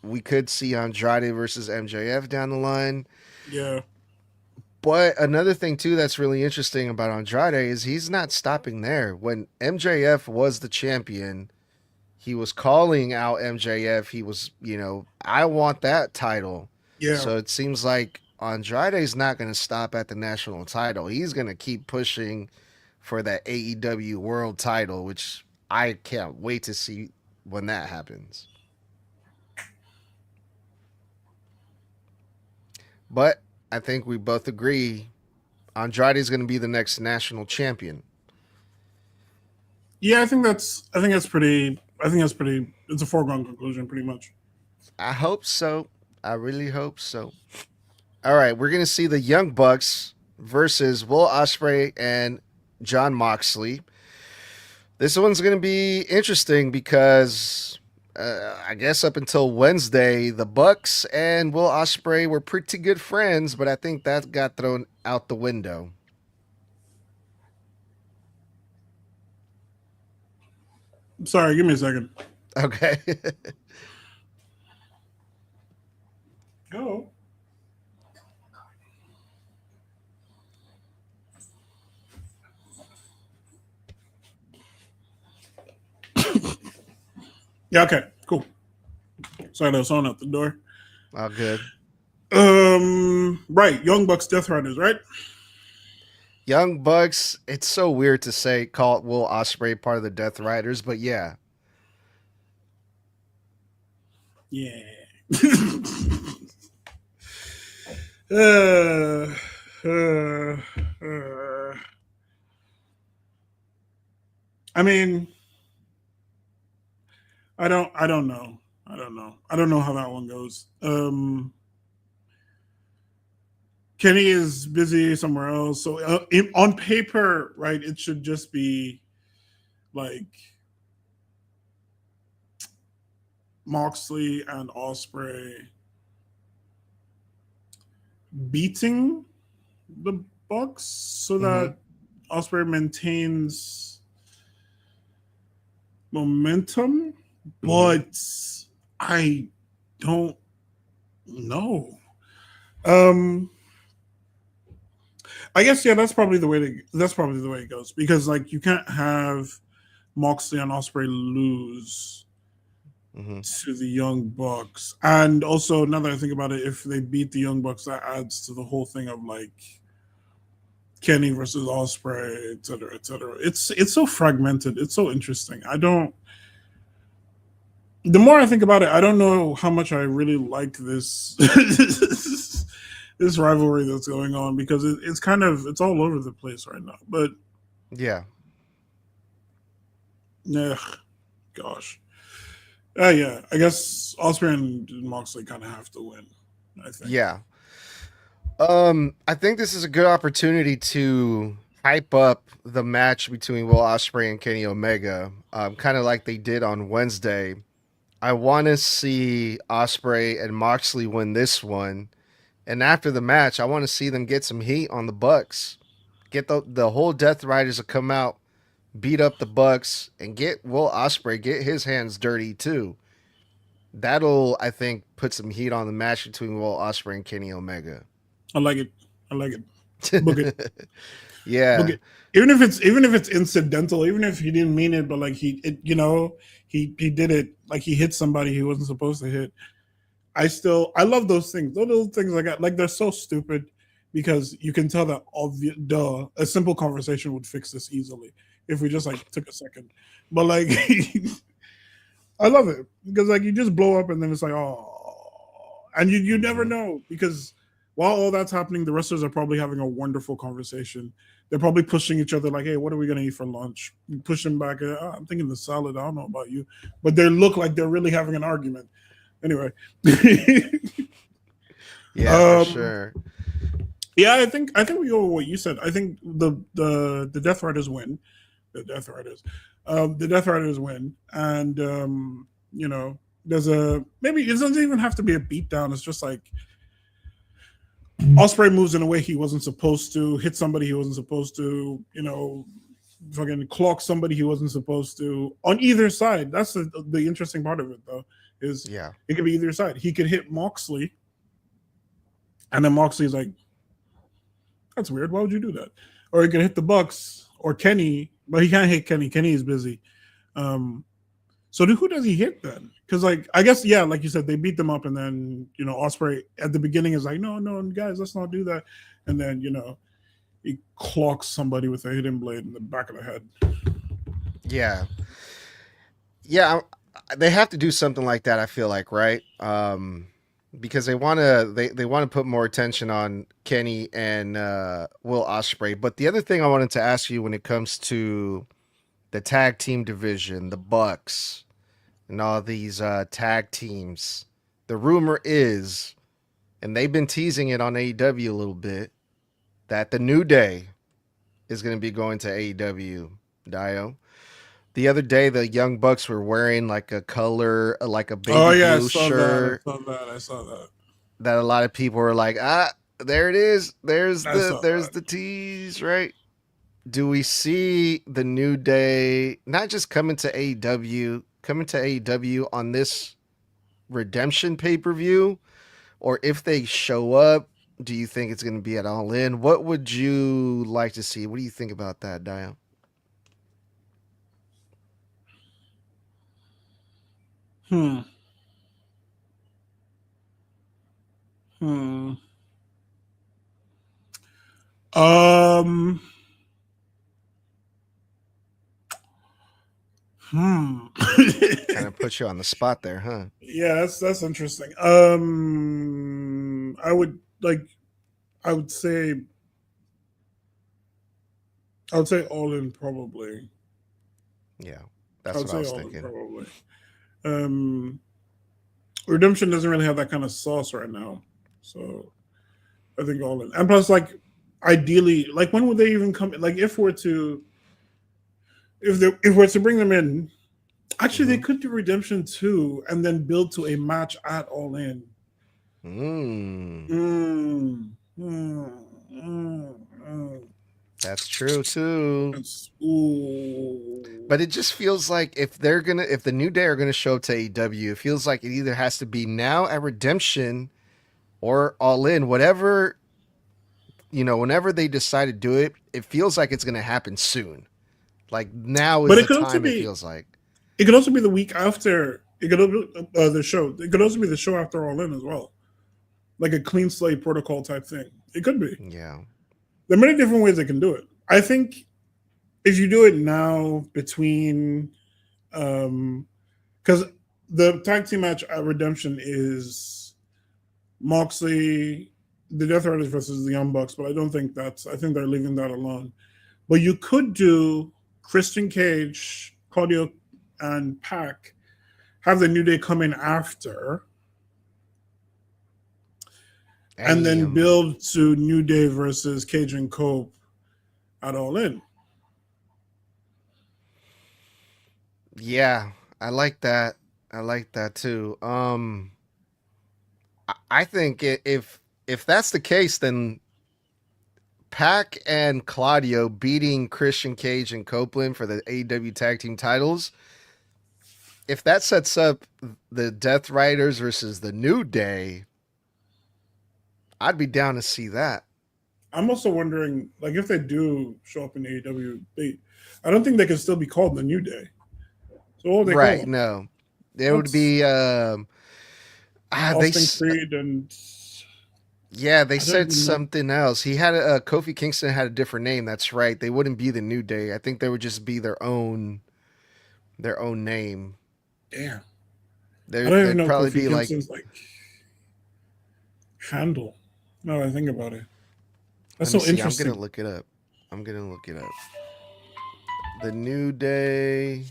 We could see Andrade versus MJF down the line. Yeah. But another thing, too, that's really interesting about Andrade is he's not stopping there. When MJF was the champion, he was calling out MJF. He was, I want that title. Yeah. So it seems like Andrade's not going to stop at the national title. He's going to keep pushing for that AEW World title, which I can't wait to see when that happens. But I think we both agree Andrade's going to be the next national champion. Yeah, I think that's pretty it's a foregone conclusion pretty much. I hope so. I really hope so. All right, we're going to see the Young Bucks versus Will Ospreay and John Moxley. This one's going to be interesting because I guess up until Wednesday, the Bucks and Will Ospreay were pretty good friends, but I think that got thrown out the window. Sorry, give me a second. Okay. Go. Yeah, okay, cool. Sorry, there was someone at the door. All good. Right, Young Bucks Death Riders, right? Young Bucks, it's so weird to say call Will Ospreay part of the Death Riders, but yeah. Yeah. uh, uh, uh, I mean, I don't know. I don't know how that one goes. Kenny is busy somewhere else. So on paper, right, it should just be like Moxley and Osprey beating the Bucks so Mm-hmm. that Osprey maintains momentum, Mm-hmm. but I don't know. Um, I guess yeah, that's probably the way it goes because like you can't have Moxley and Osprey lose Mm-hmm. to the Young Bucks, and also now that I think about it, if they beat the Young Bucks, that adds to the whole thing of like Kenny versus Osprey, et cetera, et cetera. It's so fragmented. It's so interesting. I don't. The more I think about it, I don't know how much I really like this this rivalry that's going on because it's kind of it's all over the place right now. But Yeah. yeah, gosh, yeah. I guess Osprey and Moxley kind of have to win. I think. Yeah. I think this is a good opportunity to hype up the match between Will Ospreay and Kenny Omega, kind of like they did on Wednesday. I want to see Ospreay and Moxley win this one, and after the match, I want to see them get some heat on the Bucks. Get the whole Death Riders to come out, beat up the Bucks, and get Will Ospreay get his hands dirty too. That'll, I think, put some heat on the match between Will Ospreay and Kenny Omega. I like it. I like it. Book it. Book Yeah. it. Even if it's incidental, even if he didn't mean it, but like he did it like he hit somebody he wasn't supposed to hit. I love those things. Those little things like they're so stupid because you can tell that a simple conversation would fix this easily if we just like took a second. But like I love it because like you just blow up and then it's like oh, and you never Mm-hmm. know because while all that's happening, the wrestlers are probably having a wonderful conversation. They're probably pushing each other like, "Hey, what are we gonna eat for lunch?" You push them back. I'm thinking the salad. I don't know about you, but they look like they're really having an argument. Anyway, Yeah, for um, sure. yeah, I think we go with what you said. I think the Death Riders win. The Death Riders, the Death Riders win, and there's a maybe it doesn't even have to be a beatdown. It's just like Osprey moves in a way he wasn't supposed to, hit somebody he wasn't supposed to, fucking clock somebody he wasn't supposed to on either side. That's the interesting part of it, though, is Yeah. it could be either side. He could hit Moxley, and then Moxley's like, "That's weird. Why would you do that?" Or he could hit the Bucks or Kenny, but he can't hit Kenny. Kenny is busy. Um, So who does he hit then? Because like I guess yeah, like you said, they beat them up, and then Osprey at the beginning is like, no, no, guys, let's not do that, and then he clocks somebody with a hidden blade in the back of the head. Yeah, yeah. They have to do something like that. I feel like, right? Because they want to put more attention on Kenny and Will Ospreay. But the other thing I wanted to ask you when it comes to the tag team division, the Bucks, and all these tag teams, the rumor is, and they've been teasing it on AEW a little bit, that the New Day is going to be going to AEW. Dio. The other day, the Young Bucks were wearing like a color, like a Oh baby yeah, I blue saw that. shirt. I saw that. That a lot of people were like, there it is. I saw There's that. the tease, right? Do we see the New Day not just coming to AEW on this Redemption pay per view, or if they show up, do you think it's going to be at All In? What would you like to see? What do you think about that, Dio? Hmm. Hmm. Um. Hmm. Kind of put you on the spot there, huh? Yeah, that's interesting. I would say all in probably. Yeah, I that's would what I say was all in thinking. probably. Um, Redemption doesn't really have that kind of sauce right now, so I think all in. And plus, like, ideally, like, when would they even come? Like, if we're to bring them in, actually, they Mm-hmm. could do Redemption 2 and then build to a match at All In. Mm, Mm, mm, mm, mm. that's true too. Ooh. But it just feels like if the New Day are gonna show up to AEW, it feels like it either has to be now at Redemption or All In. Whatever whenever they decide to do it, it feels like it's gonna happen soon. Like now But is the time. It feels like. it could also be the week after. It could the show. It could also be the show after All In as well, like a clean slate protocol type thing. It could be. Yeah. There are many different ways they can do it. I think if you do it now between, because the tag team match at Redemption is Moxley, the Death Riders versus the Young Bucks, but I don't think that's. I think they're leaving that alone. But you could do Christian Cage, Claudio, and Pac, have the New Day come in after, and then Damn. build to New Day versus Cage and Cope at All In. Yeah, I like that. I like that too. I think if that's the case, then Pac and Claudio beating Christian Cage and Copeland for the AEW tag team titles. If that sets up the Death Riders versus the New Day, I'd be down to see that. I'm also wondering, like, if they do show up in AEW, I don't think they can still be called the New Day. So what would they call Right? them? No, there would What's be. They Austin Creed and yeah, they I don't said even know. something else. He had Kofi Kingston had a different name. That's right. They wouldn't be the New Day. I think they would just be their own name. Damn, I don't even They'd know probably Kofi be like. Kingston's like handle. Now that I think about it, that's Let me so see. I'm gonna interesting. look it up. I'm gonna look it up. The New Day,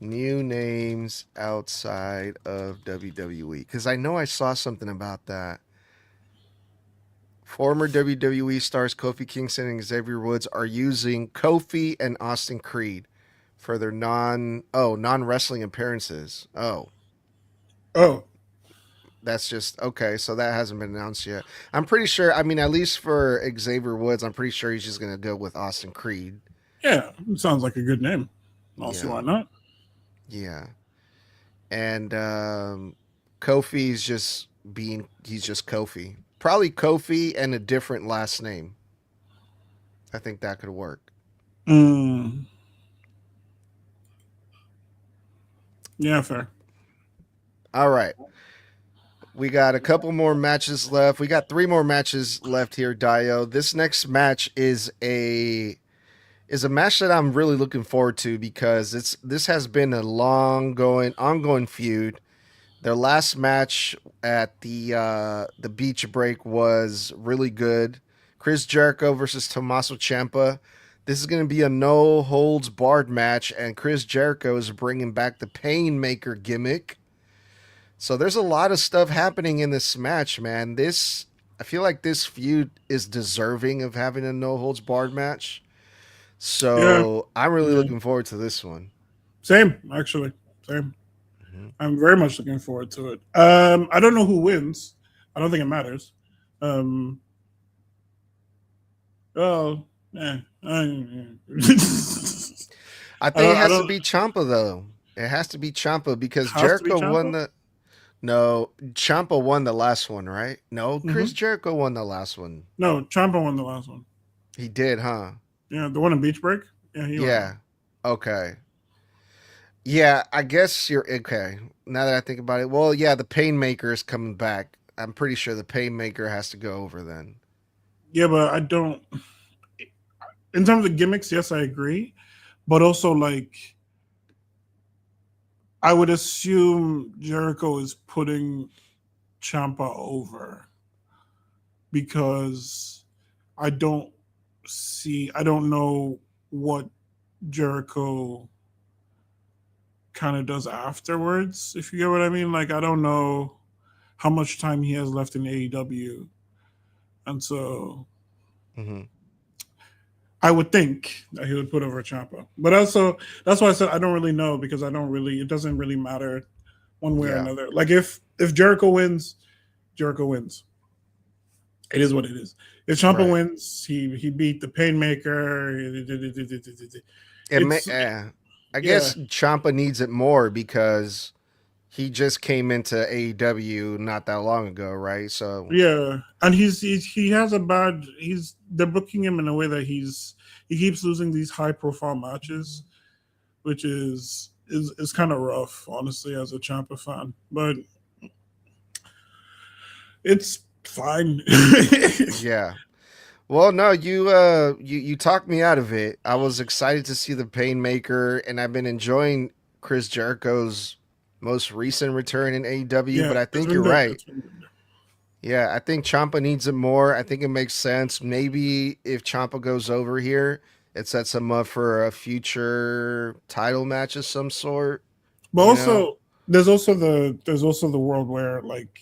new names outside of WWE. Because I know I saw something about that. Former WWE stars Kofi Kingston and Xavier Woods are using Kofi and Austin Creed for their non wrestling appearances. Oh, Oh, that's just okay. So that hasn't been announced yet. I'm pretty sure. I mean, at least for Xavier Woods, I'm pretty sure he's just gonna go with Austin Creed. yeah, it sounds like a good name. I'll see why Yeah, not. yeah. And Kofi's just he's just Kofi. Probably Kofi and a different last name. I think that could work. Mm. Yeah, fair. All right. We got a couple more matches left. We got 3 more matches left here, Dio. This next match is a match that I'm really looking forward to because this has been a ongoing feud. Their last match at the beach break was really good. Chris Jericho versus Tommaso Ciampa. This is going to be a no holds barred match, and Chris Jericho is bringing back the Painmaker gimmick. So there's a lot of stuff happening in this match, man. I feel like this feud is deserving of having a no holds barred match. Yeah, So I'm really yeah. looking forward to this one. Same, actually. Same. Mm-hmm. I'm very much looking forward to it. I don't know who wins. I don't think it matters. Um, oh, yeah. I think it I has to don't. be Champa though. It has to be Champa because Has to be Jericho won Champa. the. No, Champa won the last one, right? No, Chris Mm-hmm. Jericho won the last one. No, Champa won the last one. He did, huh? Yeah, the one in Beach Break. Yeah, he won that. Yeah. Okay. Yeah, I guess you're okay. Now that I think about it, well, yeah, the Painmaker is coming back. I'm pretty sure the Painmaker has to go over then. Yeah, but I don't. In terms of gimmicks, yes, I agree. But also, like, I would assume Jericho is putting Champa over because I don't know what Jericho kind of does afterwards, if you get what I mean. Like, I don't know how much time he has left in AEW. And so Mm-hmm. I would think that he would put over Champa. But also, that's why I said I don't really know because it doesn't really matter one way or Yeah. another. Like, if Jericho wins, Jericho wins. It is what it is. If Champa Right. wins, he beat the Painmaker. It's I yeah, guess Champa needs it more because he just came into AEW not that long ago, right? So, yeah, and he has a bad. They're booking him in a way that he keeps losing these high profile matches, which is kind of rough, honestly, as a Champa fan. But it's fine. yeah. Well, no, you talked me out of it. I was excited to see the Painmaker, and I've been enjoying Chris Jericho's most recent return in AEW. Yeah, But I it's think been you're good. right. It's been good. Yeah, I think Champa needs it more. I think it makes sense. Maybe if Champa goes over here, it sets him up for a future title match of some sort. But You know? also, there's also the world where like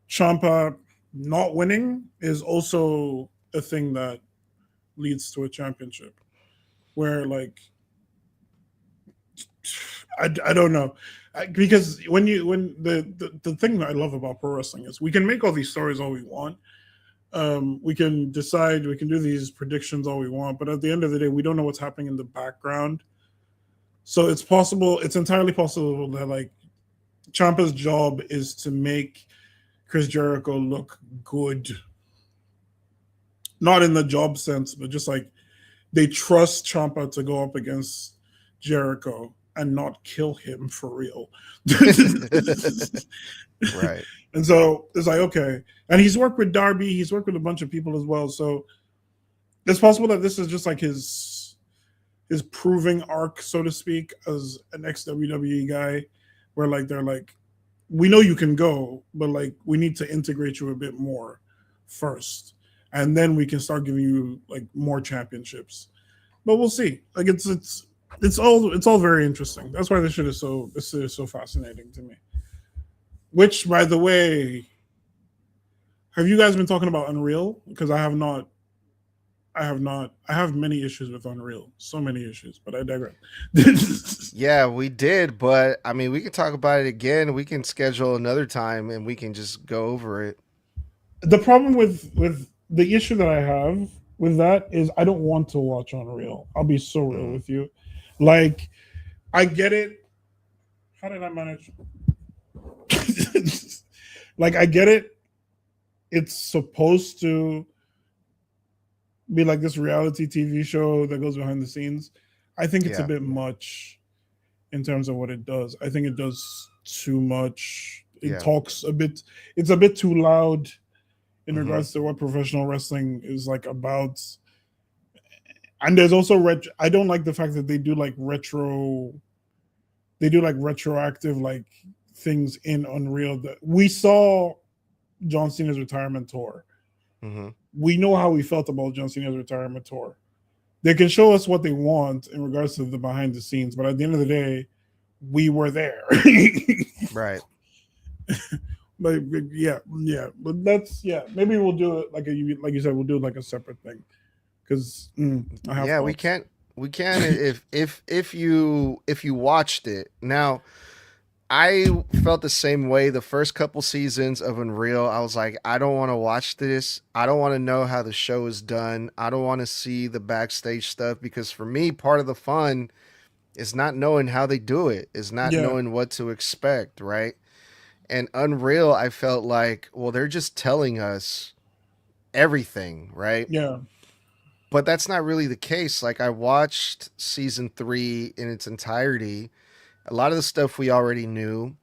Champa not winning is also a thing that leads to a championship. Where like I don't know. Because when the thing that I love about pro wrestling is we can make all these stories all we want. We can decide, we can do these predictions all we want, but at the end of the day, we don't know what's happening in the background. So it's entirely possible that like Ciampa's job is to make Chris Jericho look good, not in the job sense, but just like they trust Ciampa to go up against Jericho and not kill him for real. Right. And so it's like, okay. And he's worked with Darby, he's worked with a bunch of people as well. So it's possible that this is just like his proving arc, so to speak, as an ex WWE guy, where like they're like, we know you can go, but like we need to integrate you a bit more first. And then we can start giving you like more championships. But we'll see. Like it's all very interesting. That's why this is so fascinating to me. Which, by the way, have you guys been talking about Unreal? Because I have not. I have not. I have many issues with Unreal. So many issues, but I digress. Yeah, we did, but I mean, we can talk about it again. We can schedule another time and we can just go over it. The problem with the issue that I have with that is I don't want to watch Unreal. I'll be so real Mm. with you. Like, I get it. How did I manage? Like, I get it. It's supposed to be like this reality TV show that goes behind the scenes. I think it's a Yeah. bit much in terms of what it does. I think it does too much. It Yeah. talks a bit. It's a bit too loud in Mm-hmm. regards to what professional wrestling is like about. And there's also I don't like the fact that they do like retro. They do like retroactive like things in Unreal. That we saw John Cena's retirement tour. Mm-hmm. We know how we felt about John Cena's retirement tour. They can show us what they want in regards to the behind the scenes, but at the end of the day, we were there. Right. But yeah, yeah. But that's maybe we'll do it like you said, we'll do like a separate thing because I have Yeah, we thoughts. can't. We can if you watched it. Now, I felt the same way the first couple seasons of Unreal. I was like, I don't want to watch this. I don't want to know how the show is done. I don't want to see the backstage stuff because for me, part of the fun is not knowing how they do it, is not Yeah, knowing what to expect, right? And Unreal, I felt like, well, they're just telling us everything, right? yeah, But that's not really the case. Like, I watched season 3 in its entirety. A lot of the stuff we already knew,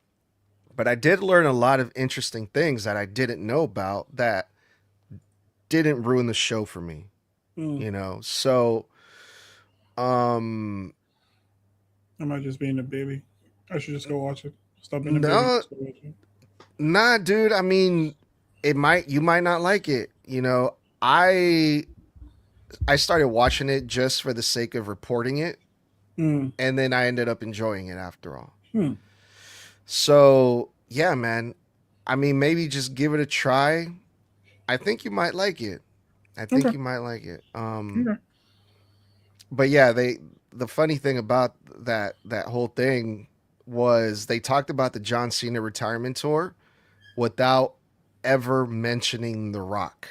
but I did learn a lot of interesting things that I didn't know about that didn't ruin the show for me, mm. you know? So, um, Am I just being a baby? I should just go watch it. Stop being a baby. no, Just go watch it. nah, dude. I mean, you might not like it, you know? I started watching it just for the sake of reporting it, Mm. and then I ended up enjoying it after all. Hmm. So, yeah, man. I mean, maybe just give it a try. I think you might like it. I think Okay. you might like it. Okay. But yeah, the funny thing about that whole thing was they talked about the John Cena retirement tour without ever mentioning The Rock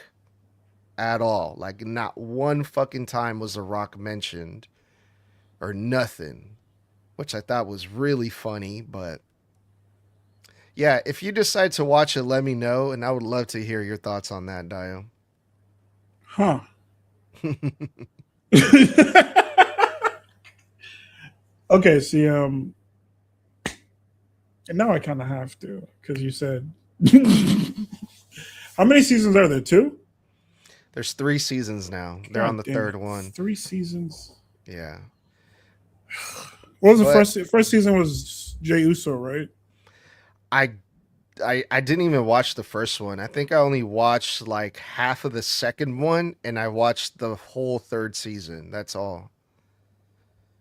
at all. Like not one fucking time was The Rock mentioned or nothing, which I thought was really funny, but yeah, if you decide to watch it, let me know, and I would love to hear your thoughts on that, Dio. Huh. Okay. See. And now I kind of have to because you said. How many seasons are there? Two. There's 3 seasons now. They're on God the damn third it! one. 3 seasons. Yeah, What was the but first season? Was Jay Uso, right? I I didn't even watch the first one. I think I only watched like half of the second one, and I watched the whole third season. That's all.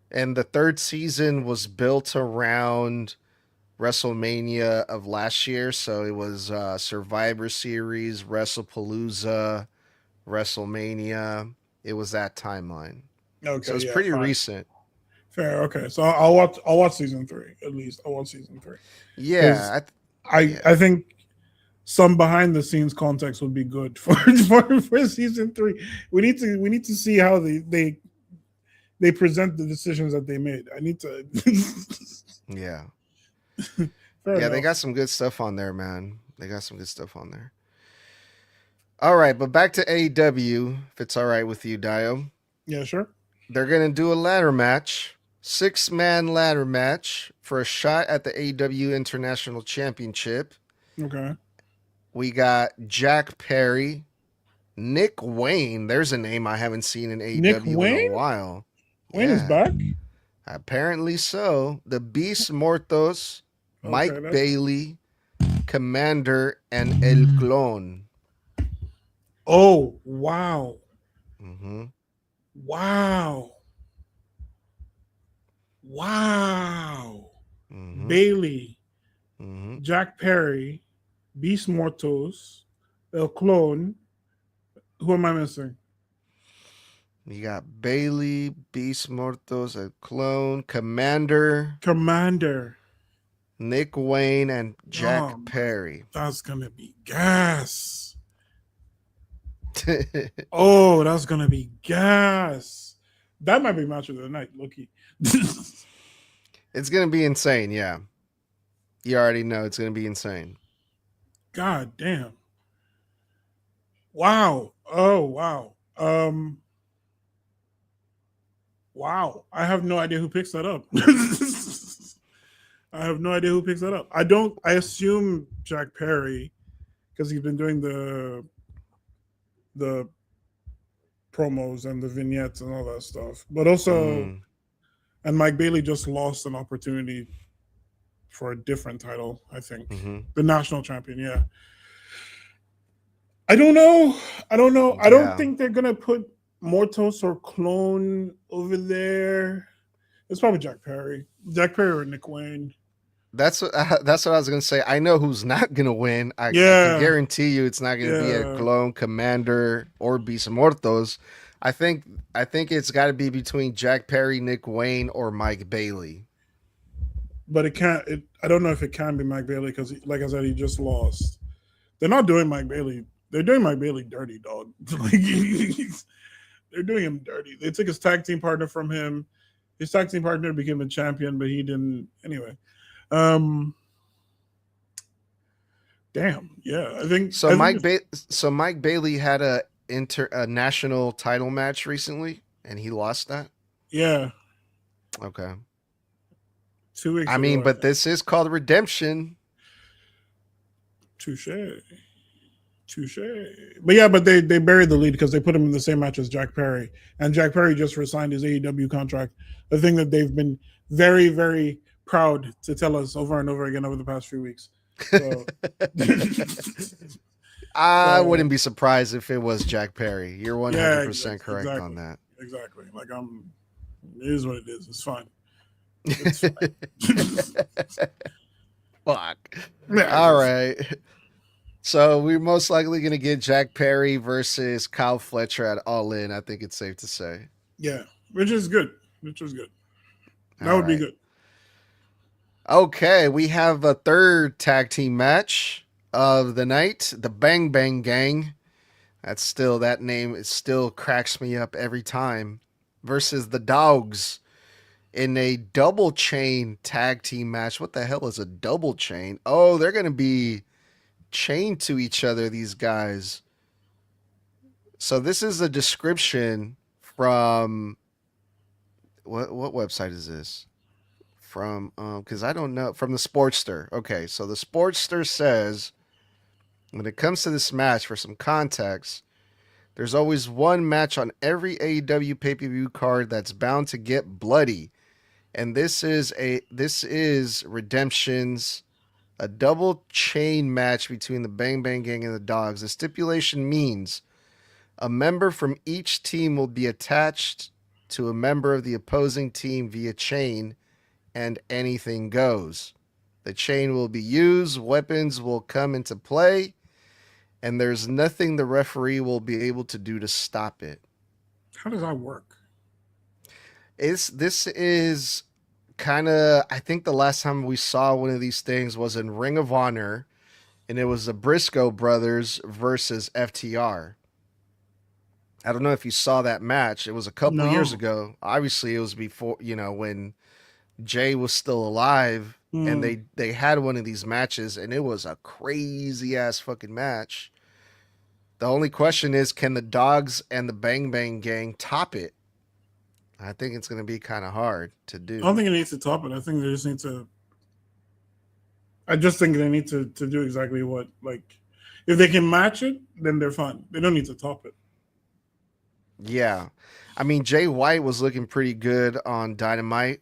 And the third season was built around WrestleMania of last year, so it was Survivor Series, WrestlePalooza, WrestleMania. It was that timeline, so Okay. it's Yeah. pretty Fine. recent. Fair. Okay. So I'll watch. I'll watch season three at least. I'll watch season three because Yeah, I yeah, I think some behind the scenes context would be good for for season three. We need to see how they present the decisions that they made. I need to. yeah, Fair yeah. They enough. got some good stuff on there, man. They got some good stuff on there. All right, but back to AEW, if it's all right with you, Dio. Yeah. Sure. They're going to do a ladder match, 6-man ladder match for a shot at the AEW International Championship. Okay. We got Jack Perry, Nick Wayne. There's a name I haven't seen in Nick AEW in a Wayne. while. Wayne is Yeah, back. apparently so. The Beast Mortos, Okay. Mike That's. Bailey, Commander, and El Clone. Oh wow! Mm-hmm. Wow! Wow! Mm-hmm. Bailey, Mm-hmm. Jack Perry, Beast Mortos, El Clone. Who am I missing? You got Bailey, Beast Mortos, El Clone, Commander, Commander. Nick Wayne, and Jack Oh man, Perry. that's gonna be gas. Oh, that's gonna be gas. That might be match of the night, Loki. It's gonna be insane, yeah. You already know it's gonna be insane. God damn. Wow. Oh wow. Wow. I have no idea who picks that up. I have no idea who picks that up. I don't. I assume Jack Perry because he's been doing the promos and the vignettes and all that stuff. But also, Mm, and Mike Bailey just lost an opportunity for a different title. I think hmm. the national champion. Yeah. I don't know. I don't know. I don't Yeah. think they're gonna put Mortos or Clone over there. It's probably Jack Perry. Jack Perry or Nick Wayne. That's what I was gonna say. I know who's not gonna win. I can Yeah. guarantee you it's not gonna be a Yeah. Clone Commander or Beast Mortos. I think I think it's got to be between Jack Perry, Nick Wayne, or Mike Bailey. But it can't. I don't know if it can be Mike Bailey because, like I said, he just lost. They're not doing Mike Bailey. They're doing Mike Bailey dirty, dog. Like, they're doing him dirty. They took his tag team partner from him. His tag team partner became a champion, but he didn't. Anyway, um, damn. Yeah, I think. So I think. Mike Bailey had a national title match recently, and he lost that. Yeah, Okay. 2 weeks I mean, ago, I but think. this is called Redemption. Touche. Touche. But yeah, but they buried the lead because they put him in the same match as Jack Perry, and Jack Perry just resigned his AEW contract. The thing that they've been very, very proud to tell us over and over again over the past few weeks. So, I so wouldn't be surprised if it was Jack Perry. You're yeah, 100% correct on exactly, that. exactly. Like it is what it is. It's fine. It's fine. Fuck. Yeah, All right. So we're most likely going to get Jack Perry versus Kyle Fletcher at All In. I think it's safe to say. yeah, which is good. Which is good. That All would be right. good. Okay, we have a third tag team match of the night. The Bang Bang Gang. That name it still cracks me up every time. Versus the Dogs in a double chain tag team match. What the hell is a double chain? Oh, they're going to be chained to each other, these guys. So this is a description from what website is this? From because I don't know, from the Sportster. Okay, so the Sportster says when it comes to this match, for some context, there's always one match on every AEW pay-per-view card that's bound to get bloody. And this is Redemption's a double chain match between the Bang Bang Gang and the Dogs. The stipulation means a member from each team will be attached to a member of the opposing team via chain, and anything goes. The chain will be used, weapons will come into play, and there's nothing the referee will be able to do to stop it. How does that work? This is kind of, I think the last time we saw one of these things was in Ring of Honor, and it was the Briscoe brothers versus FTR. I don't know if you saw that match. It was a couple years No. ago. Obviously, it was before, when Jay was still alive, and Hmm. they had one of these matches, and it was a crazy ass fucking match. The only question is, can the Dogs and the Bang Bang Gang top it? I think it's going to be kind of hard to I don't do. think it needs to top it. I think they just need to. I just think they need to do exactly what, like, if they can match it, then they're fine. They don't need to top it. Yeah. I mean, Jay White was looking pretty good on Dynamite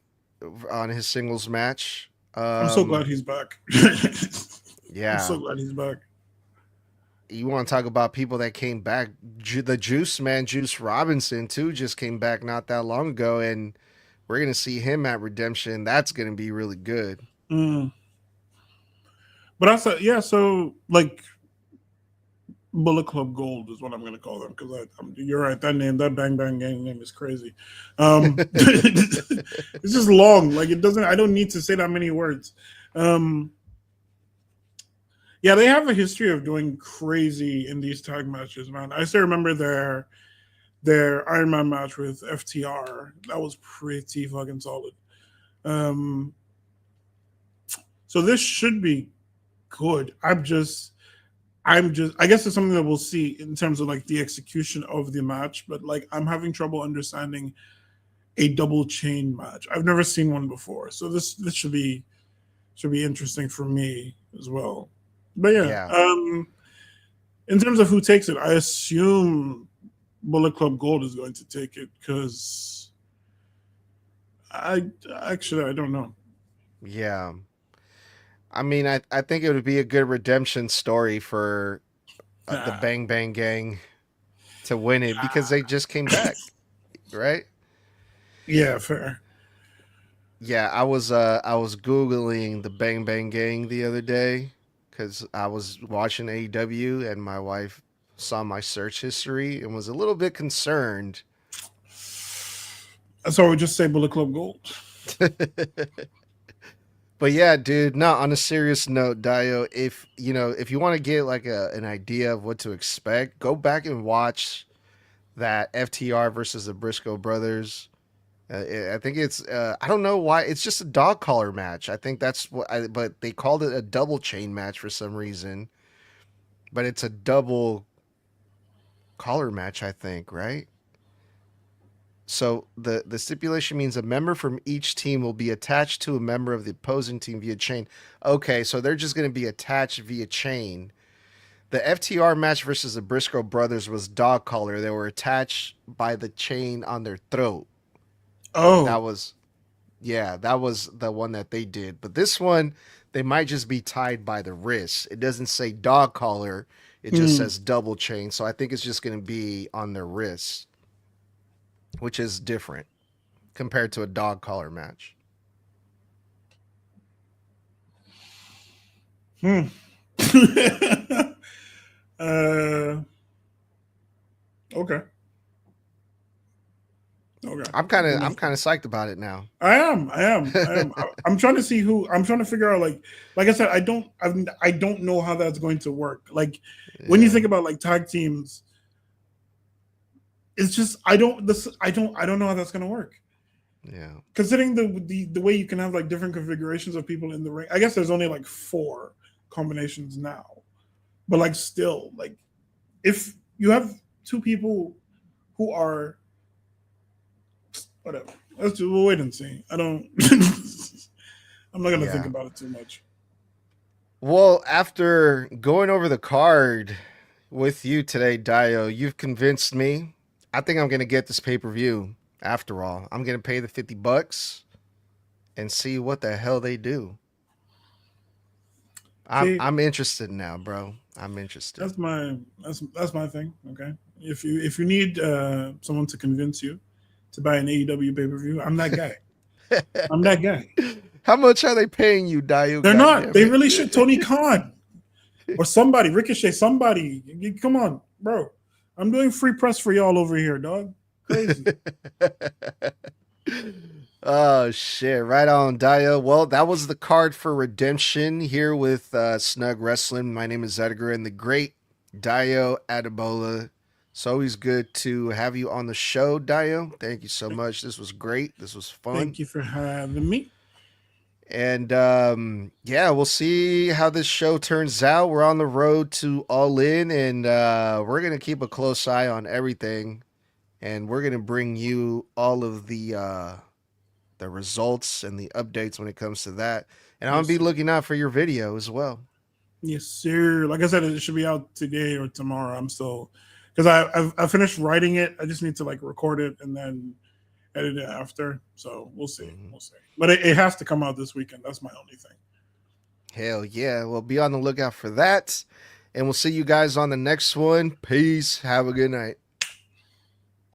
on his singles match. I'm so glad he's back. I'm so Yeah. glad he's back. You want to talk about people that came back? The Juice Man, Juice Robinson, too, just came back not that long ago, and we're going to see him at Redemption. That's going to be really good. Mm. But I said, yeah. So like, Bullet Club Gold is what I'm going to call them because you're right. That Bang Bang Gang name is crazy. It's just long. Like it doesn't. I don't need to say that many words. Um, yeah, they have a history of doing crazy in these tag matches, man. I still remember their Iron Man match with FTR. That was pretty fucking solid. Um, so this should be good. I guess it's something that we'll see in terms of like the execution of the match, but like I'm having trouble understanding a double chain match. I've never seen one before. So this should be should be interesting for me as well. But yeah, Yeah. in terms of who takes it, I assume Bullet Club Gold is going to take it because I actually I don't know. Yeah. I mean, I think it would be a good redemption story for the Nah, Bang Bang Gang to win it because they just came back, right? yeah, fair. Yeah, I was googling the Bang Bang Gang the other day because I was watching AEW and my wife saw my search history and was a little bit concerned. So I would just say Bullet Club Gold. But yeah, dude. No, on a serious note, Dio, if if you want to get like an idea of what to expect, go back and watch that FTR versus the Briscoe brothers. I think it's I don't know why it's just a dog collar match. I think that's but they called it a double chain match for some reason. But it's a double collar match, I think, right? So the stipulation means a member from each team will be attached to a member of the opposing team via chain. Okay, so they're just going to be attached via chain. The FTR match versus the Briscoe brothers was dog collar. They were attached by the chain on their throat. That Oh, was Yeah, that was the one that they did. But this one, they might just be tied by the wrist. It doesn't say dog collar. It just hmm. says double chain. So I think it's just going to be on their wrists, which is different compared to a dog collar match. Hmm. uh, okay. Okay. I'm I'm not- kind of psyched about it now. I am. I am. I am. I'm trying to see who. I'm trying to figure out. Like I said, I don't know how that's going to work. Like when you Yeah, think about like tag teams, it's just I don't. This I don't know how that's going to work. yeah, Considering the way you can have like different configurations of people in the ring. I guess there's only like four combinations now, but like still like if you have two people who are whatever. We'll wait and see. I don't. I'm not gonna think yeah. about it too much. Well, after going over the card with you today, Dio, you've convinced me. I think I'm going to get this pay per view after all. I'm going to pay the $50 and see what the hell they do. See, I'm interested now, bro. I'm interested. that's my thing. Okay, if you need someone to convince you to buy an AEW pay per view, I'm that guy. I'm that guy. How much are they paying you, Dayu? They're God not. damn They it. really should. Tony Khan or somebody, Ricochet, somebody. Come on, bro. I'm doing free press for y'all over here, dog. Crazy. Oh shit! Right on, Daya. Well, that was the card for Redemption here with Snug Wrestling. My name is Edgar, and the great Dayo Adebola. It's always good to have you on the show, Dayo. Thank you so much. This was great. This was fun. Thank you for having me. And yeah, we'll see how this show turns out. We're on the road to All In, and we're gonna keep a close eye on everything, and we're gonna bring you all of the results and the updates when it comes to that. And I'll Yes, be sir. looking out for your video as well. Yes, sir. Like I said, it should be out today or tomorrow. I'm still because I finished writing it. I just need to like record it and then edit it after. So we'll see. Mhm. We'll see. But it has to come out this weekend. That's my only thing. Hell yeah. Well, be on the lookout for that. And we'll see you guys on the next one. Peace. Have a good night.